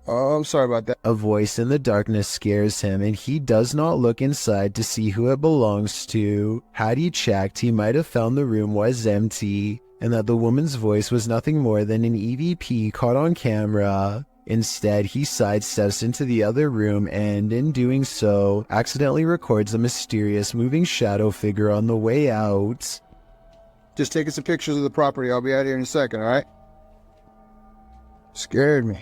Speaker 10: Oh, I'm sorry about that.
Speaker 1: A voice in the darkness scares him, and he does not look inside to see who it belongs to. Had he checked, he might have found the room was empty, and that the woman's voice was nothing more than an EVP caught on camera. Instead, he sidesteps into the other room and, in doing so, accidentally records a mysterious moving shadow figure on the way out.
Speaker 10: Just taking some pictures of the property. I'll be out here in a second, alright? Scared me.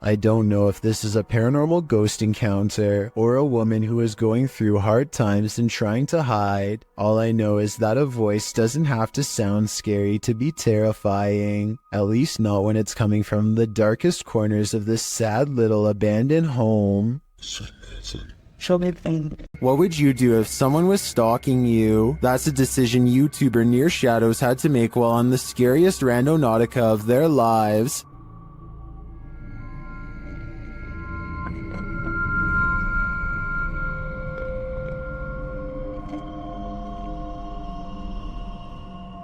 Speaker 1: I don't know if this is a paranormal ghost encounter or a woman who is going through hard times and trying to hide. All I know is that a voice doesn't have to sound scary to be terrifying, at least not when it's coming from the darkest corners of this sad little abandoned home. What would you do if someone was stalking you? That's a decision YouTuber Near Shadows had to make while on the scariest randonautica of their lives.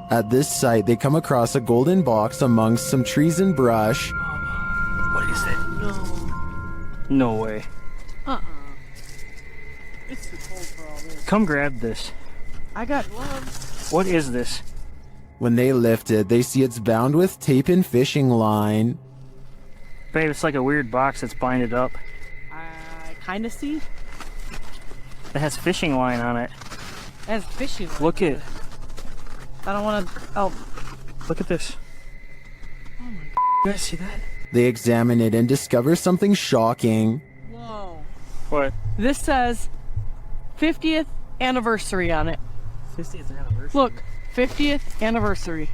Speaker 1: At this site, they come across a golden box amongst some trees and brush.
Speaker 11: What is it? No way.
Speaker 12: It's too cold for all this.
Speaker 11: Come grab this.
Speaker 12: I got gloves.
Speaker 11: What is this?
Speaker 1: When they lift it, they see it's bound with tape and fishing line.
Speaker 11: Babe, it's like a weird box that's binded up.
Speaker 12: I kinda see.
Speaker 11: It has fishing line on it.
Speaker 12: It has fishing line.
Speaker 11: Look at.
Speaker 12: I don't wanna. Oh.
Speaker 11: Look at this.
Speaker 12: Oh my god.
Speaker 11: You guys see that?
Speaker 1: They examine it and discover something shocking.
Speaker 12: Whoa.
Speaker 11: What?
Speaker 12: This says 50th anniversary on it.
Speaker 11: 50th anniversary?
Speaker 12: Look, 50th anniversary.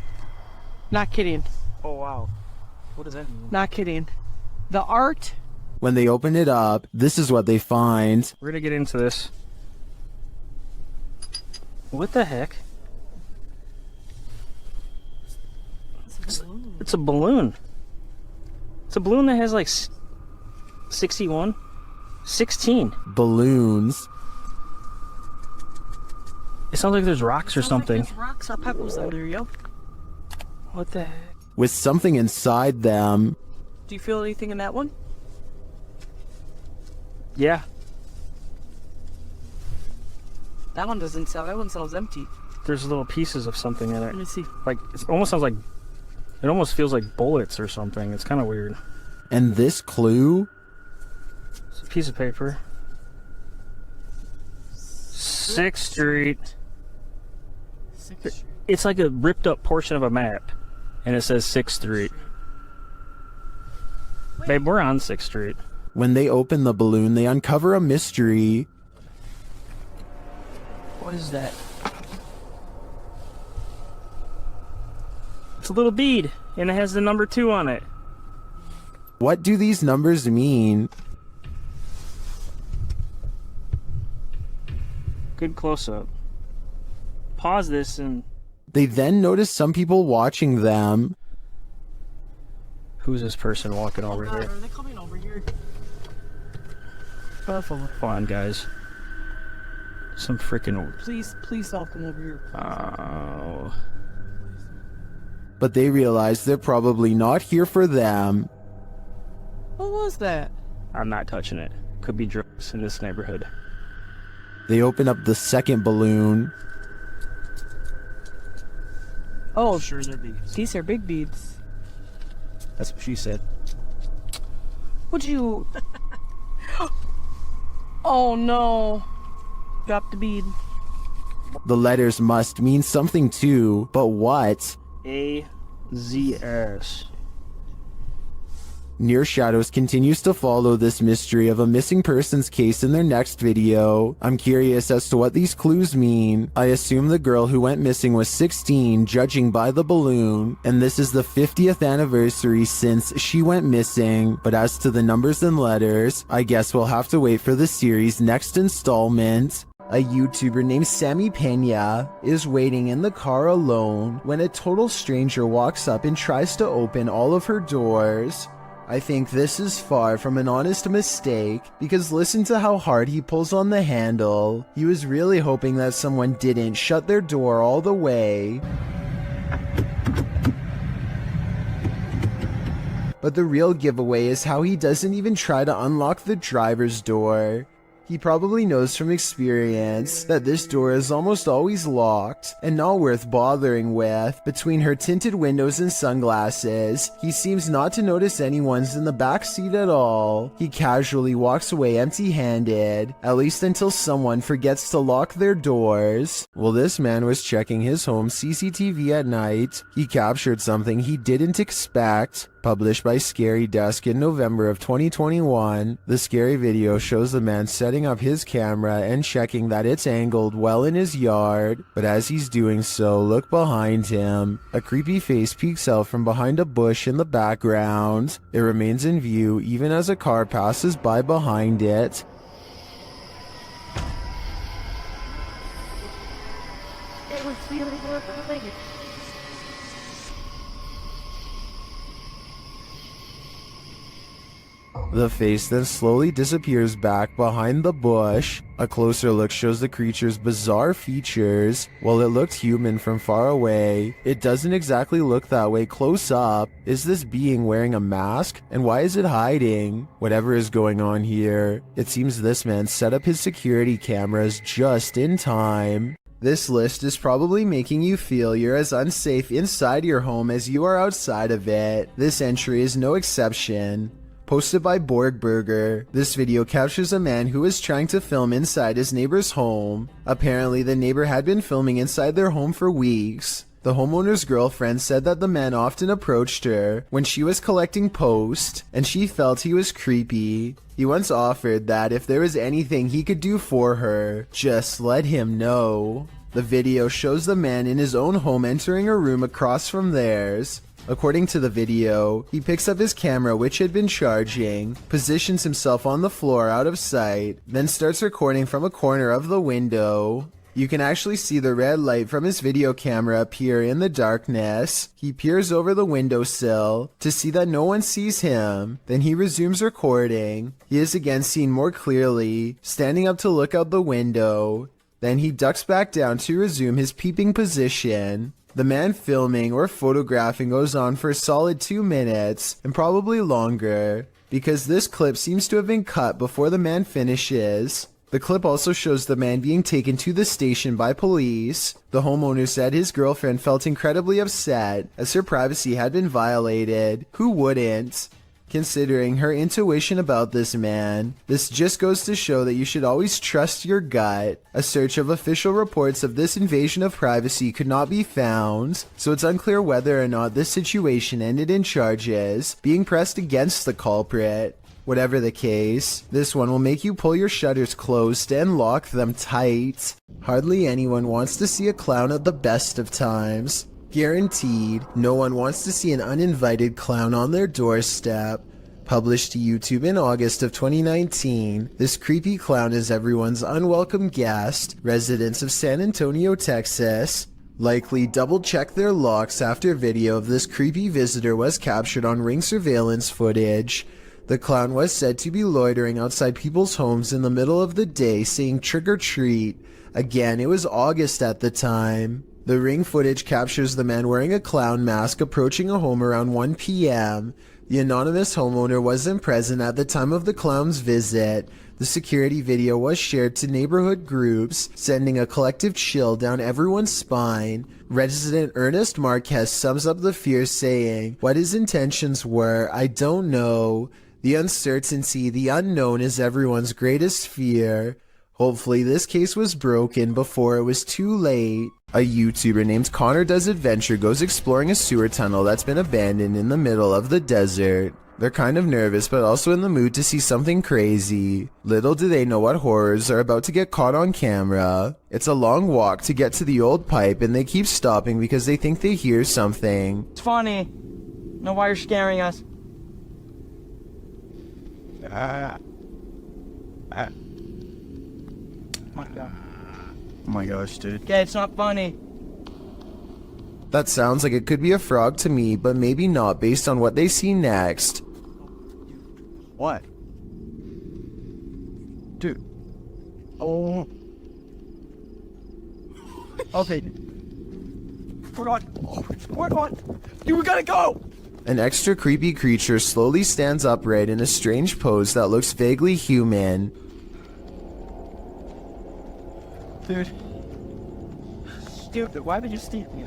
Speaker 12: Not kidding.
Speaker 11: Oh wow. What does that mean?
Speaker 12: Not kidding. The art.
Speaker 1: When they open it up, this is what they find.
Speaker 11: We're gonna get into this. What the heck? It's a balloon. It's a balloon that has like 61? 16.
Speaker 1: Balloons.
Speaker 11: It sounds like there's rocks or something.
Speaker 12: Like there's rocks or pebbles out there, yo.
Speaker 11: What the heck?
Speaker 1: With something inside them.
Speaker 12: Do you feel anything in that one?
Speaker 11: Yeah.
Speaker 12: That one doesn't sell. That one sounds empty.
Speaker 11: There's little pieces of something in it.
Speaker 12: Let me see.
Speaker 11: Like, it almost sounds like, it almost feels like bullets or something. It's kind of weird.
Speaker 1: And this clue?
Speaker 11: It's a piece of paper. 6th Street.
Speaker 12: 6th Street.
Speaker 11: It's like a ripped up portion of a map. And it says 6th Street. Babe, we're on 6th Street.
Speaker 1: When they open the balloon, they uncover a mystery.
Speaker 11: What is that? It's a little bead, and it has the number 2 on it.
Speaker 1: What do these numbers mean?
Speaker 11: Good close-up. Pause this and...
Speaker 1: They then notice some people watching them.
Speaker 11: Who's this person walking over here?
Speaker 12: Are they coming over here?
Speaker 11: Come on, guys. Some freaking...
Speaker 12: Please don't come over here.
Speaker 11: Oh...
Speaker 1: But they realize they're probably not here for them.
Speaker 12: What was that?
Speaker 11: I'm not touching it. Could be drugs in this neighborhood.
Speaker 1: They open up the second balloon.
Speaker 12: Oh,
Speaker 11: Sure, they're beads.
Speaker 12: these are big beads.
Speaker 11: That's what she said.
Speaker 12: Would you? Oh no! Drop the bead.
Speaker 1: The letters must mean something too, but what?
Speaker 11: AZS.
Speaker 1: Near Shadows continues to follow this mystery of a missing persons case in their next video. I'm curious as to what these clues mean. I assume the girl who went missing was 16, judging by the balloon, and this is the 50th anniversary since she went missing. But as to the numbers and letters, I guess we'll have to wait for the series' next installment. A YouTuber named Sammy Pena is waiting in the car alone when a total stranger walks up and tries to open all of her doors. I think this is far from an honest mistake, because listen to how hard he pulls on the handle. He was really hoping that someone didn't shut their door all the way. But the real giveaway is how he doesn't even try to unlock the driver's door. He probably knows from experience that this door is almost always locked and not worth bothering with. Between her tinted windows and sunglasses, he seems not to notice anyone's in the back seat at all. He casually walks away empty-handed, at least until someone forgets to lock their doors. While this man was checking his home CCTV at night, he captured something he didn't expect. Published by Scary Desk in November of 2021, the scary video shows the man setting up his camera and checking that it's angled well in his yard. But as he's doing so, look behind him. A creepy face peeks out from behind a bush in the background. It remains in view even as a car passes by behind it.
Speaker 3: It was really horrifying.
Speaker 1: The face then slowly disappears back behind the bush. A closer look shows the creature's bizarre features. While it looked human from far away, it doesn't exactly look that way close up. Is this being wearing a mask? And why is it hiding? Whatever is going on here, it seems this man set up his security cameras just in time. This list is probably making you feel you're as unsafe inside your home as you are outside of it. This entry is no exception. Posted by Borgburger, this video captures a man who is trying to film inside his neighbor's home. Apparently, the neighbor had been filming inside their home for weeks. The homeowner's girlfriend said that the man often approached her when she was collecting post, and she felt he was creepy. He once offered that if there was anything he could do for her, just let him know. The video shows the man in his own home entering a room across from theirs. According to the video, he picks up his camera which had been charging, positions himself on the floor out of sight, then starts recording from a corner of the window. You can actually see the red light from his video camera appear in the darkness. He peers over the windowsill to see that no one sees him. Then he resumes recording. He is again seen more clearly, standing up to look out the window. Then he ducks back down to resume his peeping position. The man filming or photographing goes on for a solid 2 minutes, and probably longer, because this clip seems to have been cut before the man finishes. The clip also shows the man being taken to the station by police. The homeowner said his girlfriend felt incredibly upset as her privacy had been violated. Who wouldn't? Considering her intuition about this man, this just goes to show that you should always trust your gut. A search of official reports of this invasion of privacy could not be found, so it's unclear whether or not this situation ended in charges being pressed against the culprit. Whatever the case, this one will make you pull your shutters closed and lock them tight. Hardly anyone wants to see a clown at the best of times. Guaranteed, no one wants to see an uninvited clown on their doorstep. Published to YouTube in August of 2019, this creepy clown is everyone's unwelcome guest, residents of San Antonio, Texas. Likely double-check their locks after video of this creepy visitor was captured on Ring surveillance footage. The clown was said to be loitering outside people's homes in the middle of the day saying trick or treat. Again, it was August at the time. The Ring footage captures the man wearing a clown mask approaching a home around 1 p.m. The anonymous homeowner wasn't present at the time of the clown's visit. The security video was shared to neighborhood groups, sending a collective chill down everyone's spine. Resident Ernest Marquez sums up the fear saying, "What his intentions were, I don't know. The uncertainty, the unknown is everyone's greatest fear. Hopefully this case was broken before it was too late." A YouTuber named Connor Does Adventure goes exploring a sewer tunnel that's been abandoned in the middle of the desert. They're kind of nervous but also in the mood to see something crazy. Little do they know what horrors are about to get caught on camera. It's a long walk to get to the old pipe and they keep stopping because they think they hear something.
Speaker 11: It's funny. Know why you're scaring us.
Speaker 10: Oh my gosh, dude.
Speaker 11: Okay, it's not funny.
Speaker 1: That sounds like it could be a frog to me, but maybe not based on what they see next.
Speaker 10: What? Dude. Oh. Okay. We're on. Dude, we gotta go!
Speaker 1: An extra creepy creature slowly stands upright in a strange pose that looks vaguely human.
Speaker 11: Dude. Stupid, why would you steal me?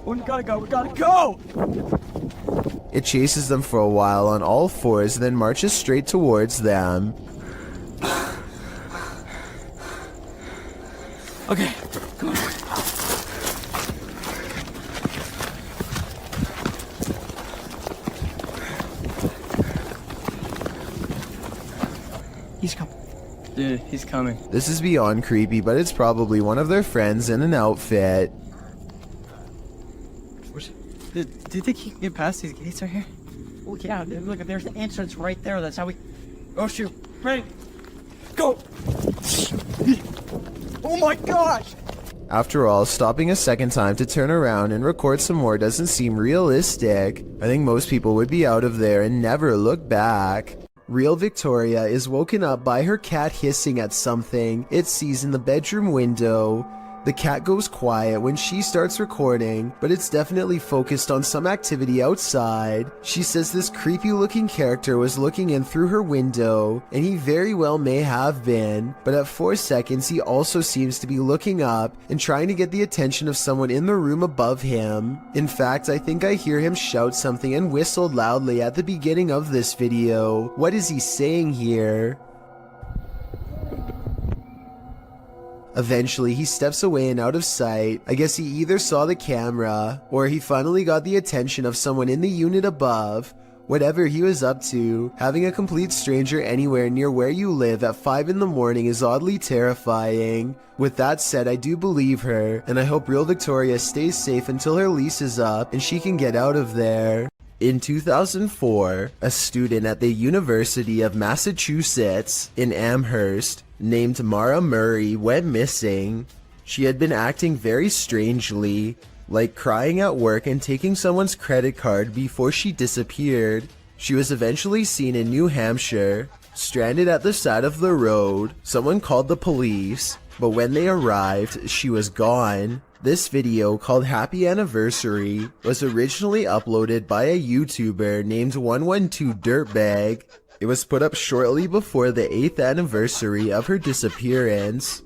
Speaker 11: We gotta go!
Speaker 1: It chases them for a while on all fours, then marches straight towards them.
Speaker 11: Okay, come on. He's coming. Dude, he's coming.
Speaker 1: This is beyond creepy, but it's probably one of their friends in an outfit.
Speaker 11: Do you think he can get past these gates right here? Oh yeah, dude, look, there's the entrance right there. That's how we... Oh shoot, ready, go! Oh my gosh!
Speaker 1: After all, stopping a second time to turn around and record some more doesn't seem realistic. I think most people would be out of there and never look back. Real Victoria is woken up by her cat hissing at something it sees in the bedroom window. The cat goes quiet when she starts recording, but it's definitely focused on some activity outside. She says this creepy looking character was looking in through her window, and he very well may have been, but at 4 seconds he also seems to be looking up and trying to get the attention of someone in the room above him. In fact, I think I hear him shout something and whistle loudly at the beginning of this video. What is he saying here? Eventually, he steps away and out of sight. I guess he either saw the camera, or he finally got the attention of someone in the unit above. Whatever he was up to, having a complete stranger anywhere near where you live at 5 in the morning is oddly terrifying. With that said, I do believe her, and I hope Real Victoria stays safe until her lease is up and she can get out of there. In 2004, a student at the University of Massachusetts in Amherst named Mara Murray went missing. She had been acting very strangely, like crying at work and taking someone's credit card before she disappeared. She was eventually seen in New Hampshire, stranded at the side of the road. Someone called the police, but when they arrived, she was gone. This video, called Happy Anniversary, was originally uploaded by a YouTuber named 112 Dirtbag. It was put up shortly before the 8th anniversary of her disappearance.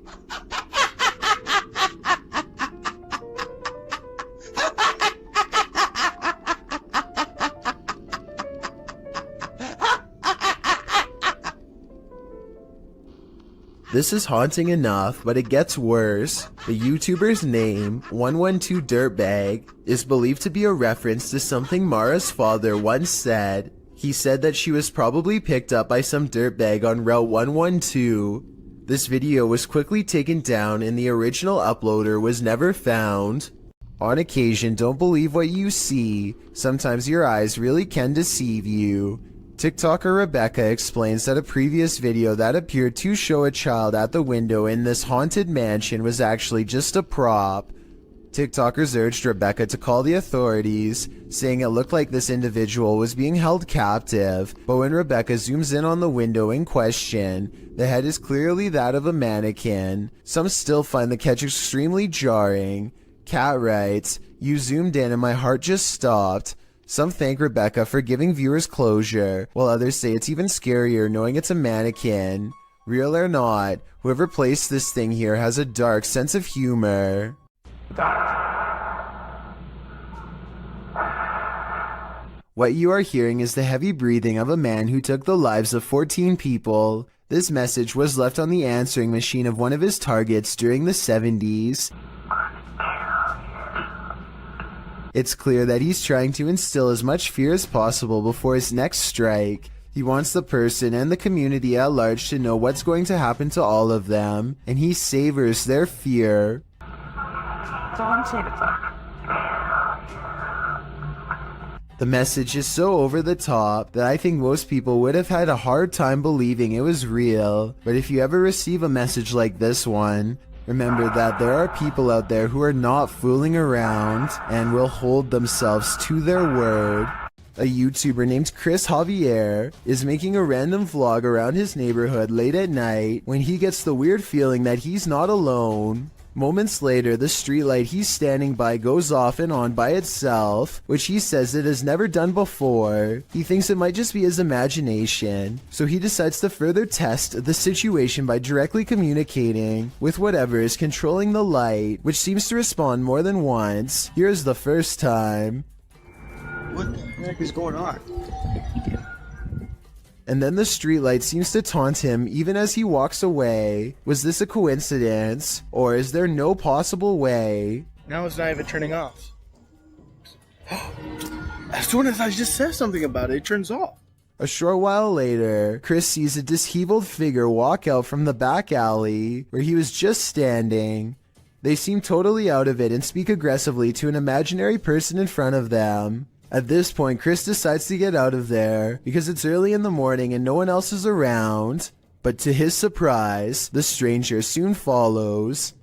Speaker 1: This is haunting enough, but it gets worse. The YouTuber's name, 112 Dirtbag, is believed to be a reference to something Mara's father once said. He said that she was probably picked up by some dirtbag on Route 112. This video was quickly taken down and the original uploader was never found. On occasion, don't believe what you see. Sometimes your eyes really can deceive you. TikToker Rebecca explains that a previous video that appeared to show a child at the window in this haunted mansion was actually just a prop. TikTokers urged Rebecca to call the authorities, saying it looked like this individual was being held captive, but when Rebecca zooms in on the window in question, the head is clearly that of a mannequin. Some still find the catch extremely jarring. Kat writes, "You zoomed in and my heart just stopped. Some thank Rebecca for giving viewers closure, while others say it's even scarier knowing it's a mannequin. Real or not, whoever placed this thing here has a dark sense of humor. What you are hearing is the heavy breathing of a man who took the lives of 14 people. This message was left on the answering machine of one of his targets during the 70s. It's clear that he's trying to instill as much fear as possible before his next strike. He wants the person and the community at large to know what's going to happen to all of them, and he savors their fear. The message is so over the top that I think most people would have had a hard time believing it was real. But if you ever receive a message like this one, remember that there are people out there who are not fooling around and will hold themselves to their word. A YouTuber named Chris Javier is making a random vlog around his neighborhood late at night when he gets the weird feeling that he's not alone. Moments later, the streetlight he's standing by goes off and on by itself, which he says it has never done before. He thinks it might just be his imagination, so he decides to further test the situation by directly communicating with whatever is controlling the light, which seems to respond more than once. Here's the first time.
Speaker 10: What the heck is going on?
Speaker 1: And then the streetlight seems to taunt him even as he walks away. Was this a coincidence, or is there no possible way?
Speaker 11: Now it's not even turning off. As soon as I just said something about it, it turns off.
Speaker 1: A short while later, Chris sees a disheveled figure walk out from the back alley where he was just standing. They seem totally out of it and speak aggressively to an imaginary person in front of them. At this point, Chris decides to get out of there because it's early in the morning and no one else is around. But to his surprise, the stranger soon follows.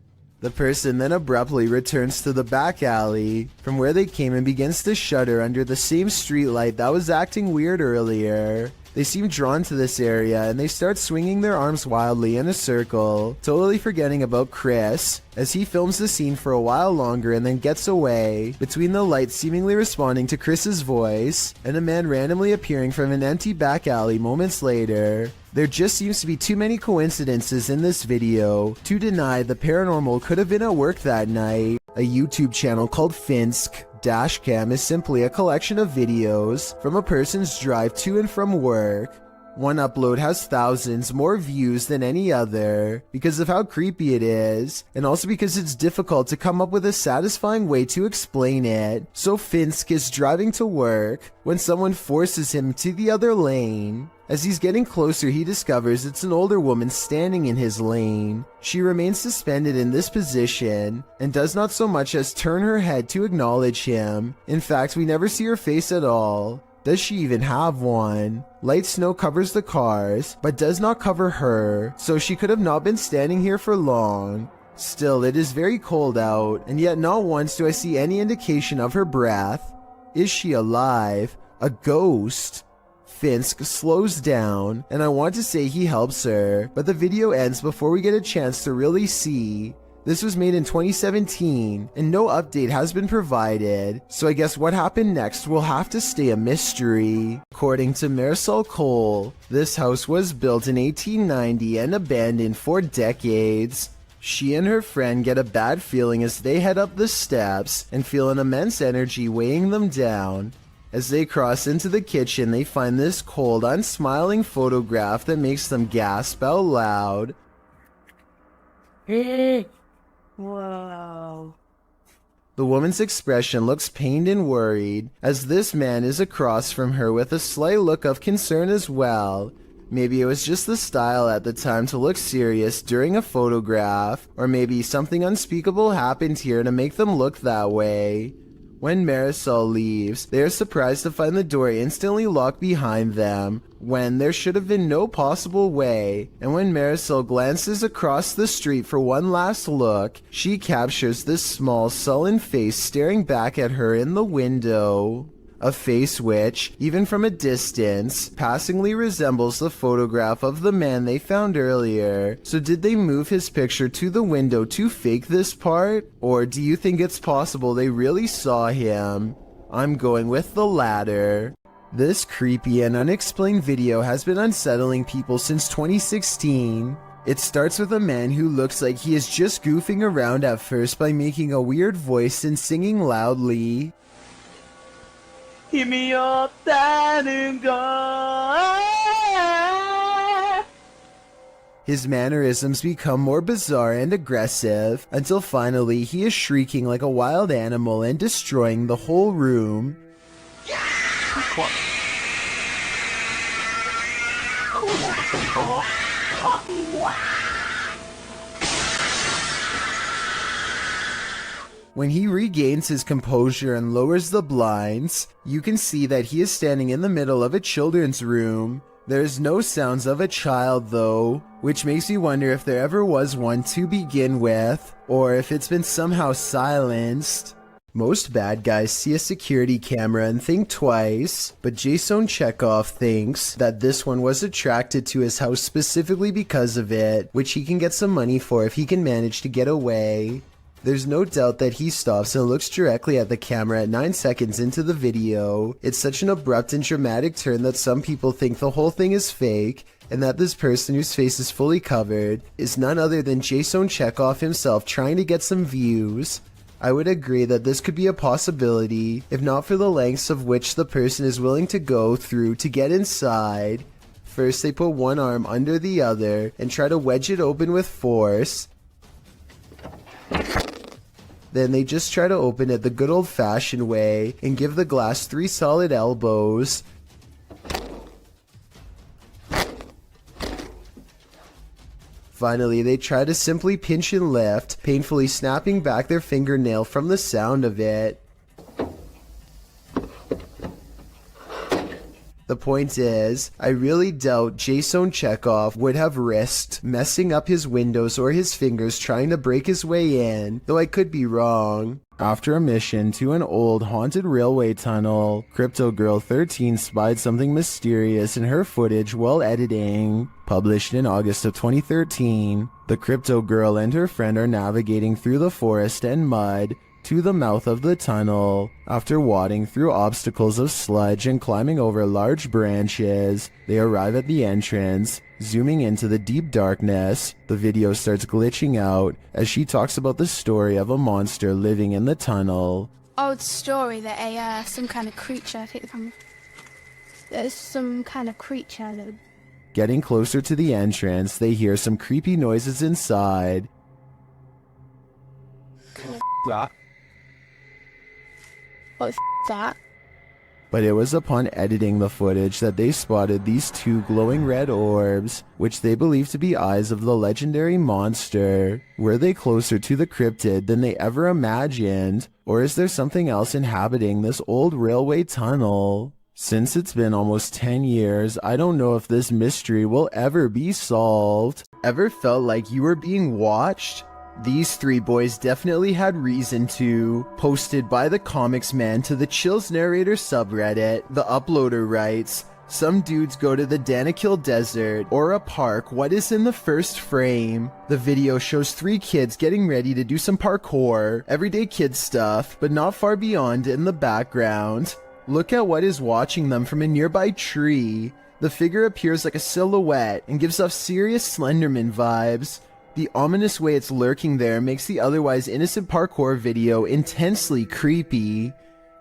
Speaker 1: The person then abruptly returns to the back alley from where they came and begins to shudder under the same streetlight that was acting weird earlier. They seem drawn to this area and they start swinging their arms wildly in a circle, totally forgetting about Chris, as he films the scene for a while longer and then gets away, between the lights seemingly responding to Chris's voice, and a man randomly appearing from an empty back alley moments later. There just seems to be too many coincidences in this video to deny the paranormal could have been at work that night. A YouTube channel called Finsk Dashcam is simply a collection of videos from a person's drive to and from work. One upload has thousands more views than any other because of how creepy it is, and also because it's difficult to come up with a satisfying way to explain it. So Finsk is driving to work when someone forces him to the other lane. As he's getting closer, he discovers it's an older woman standing in his lane. She remains suspended in this position and does not so much as turn her head to acknowledge him. In fact, we never see her face at all. Does she even have one? Light snow covers the cars, but does not cover her, so she could have not been standing here for long. Still, it is very cold out, and yet not once do I see any indication of her breath. Is she alive? A ghost? Finsk slows down, and I want to say he helps her, but the video ends before we get a chance to really see. This was made in 2017, and no update has been provided, so I guess what happened next will have to stay a mystery. According to Marisol Cole, this house was built in 1890 and abandoned for decades. She and her friend get a bad feeling as they head up the steps and feel an immense energy weighing them down. As they cross into the kitchen, they find this cold, unsmiling photograph that makes them gasp out loud.
Speaker 3: Whoa.
Speaker 1: The woman's expression looks pained and worried, as this man is across from her with a slight look of concern as well. Maybe it was just the style at the time to look serious during a photograph, or maybe something unspeakable happened here to make them look that way. When Marisol leaves, they are surprised to find the door instantly locked behind them, when there should have been no possible way. And when Marisol glances across the street for one last look, she captures this small, sullen face staring back at her in the window. A face which, even from a distance, passingly resembles the photograph of the man they found earlier. So did they move his picture to the window to fake this part? Or do you think it's possible they really saw him? I'm going with the latter. This creepy and unexplained video has been unsettling people since 2016. It starts with a man who looks like he is just goofing around at first by making a weird voice and singing loudly.
Speaker 11: 힘이 없다는 걸.
Speaker 1: His mannerisms become more bizarre and aggressive, until finally he is shrieking like a wild animal and destroying the whole room. When he regains his composure and lowers the blinds, you can see that he is standing in the middle of a children's room. There's no sounds of a child though, which makes me wonder if there ever was one to begin with, or if it's been somehow silenced. Most bad guys see a security camera and think twice, but Jason Chekhov thinks that this one was attracted to his house specifically because of it, which he can get some money for if he can manage to get away. There's no doubt that he stops and looks directly at the camera at 9 seconds into the video. It's such an abrupt and dramatic turn that some people think the whole thing is fake, and that this person whose face is fully covered is none other than Jason Chekhov himself trying to get some views. I would agree that this could be a possibility, if not for the lengths of which the person is willing to go through to get inside. First they put one arm under the other and try to wedge it open with force. Then they just try to open it the good old-fashioned way and give the glass 3 solid elbows. Finally, they try to simply pinch and lift, painfully snapping back their fingernail from the sound of it. The point is, I really doubt Jason Chekhov would have risked messing up his windows or his fingers trying to break his way in, though I could be wrong. After a mission to an old haunted railway tunnel, Crypto Girl 13 spied something mysterious in her footage while editing. Published in August of 2013, the Crypto Girl and her friend are navigating through the forest and mud to the mouth of the tunnel. After wading through obstacles of sludge and climbing over large branches, they arrive at the entrance. Zooming into the deep darkness, the video starts glitching out as she talks about the story of a monster living in the tunnel.
Speaker 2: Old story that some kind of creature, there's some kind of creature that...
Speaker 1: Getting closer to the entrance, they hear some creepy noises inside.
Speaker 11: That.
Speaker 2: What that?
Speaker 1: But it was upon editing the footage that they spotted these 2 glowing red orbs, which they believe to be eyes of the legendary monster. Were they closer to the cryptid than they ever imagined? Or is there something else inhabiting this old railway tunnel? Since it's been almost 10 years, I don't know if this mystery will ever be solved. Ever felt like you were being watched? These 3 boys definitely had reason to. Posted by the Comics Man to the Chills Narrator subreddit, the uploader writes, "Some dudes go to the Danakil Desert or a park. What is in the first frame? The video shows 3 kids getting ready to do some parkour, everyday kid stuff, but not far beyond in the background. Look at what is watching them from a nearby tree. The figure appears like a silhouette and gives off serious Slenderman vibes. The ominous way it's lurking there makes the otherwise innocent parkour video intensely creepy.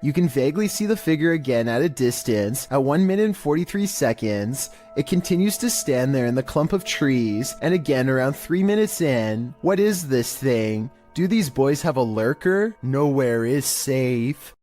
Speaker 1: You can vaguely see the figure again at a distance at 1 minute and 43 seconds. It continues to stand there in the clump of trees, and again around 3 minutes in. What is this thing? Do these boys have a lurker? Nowhere is safe."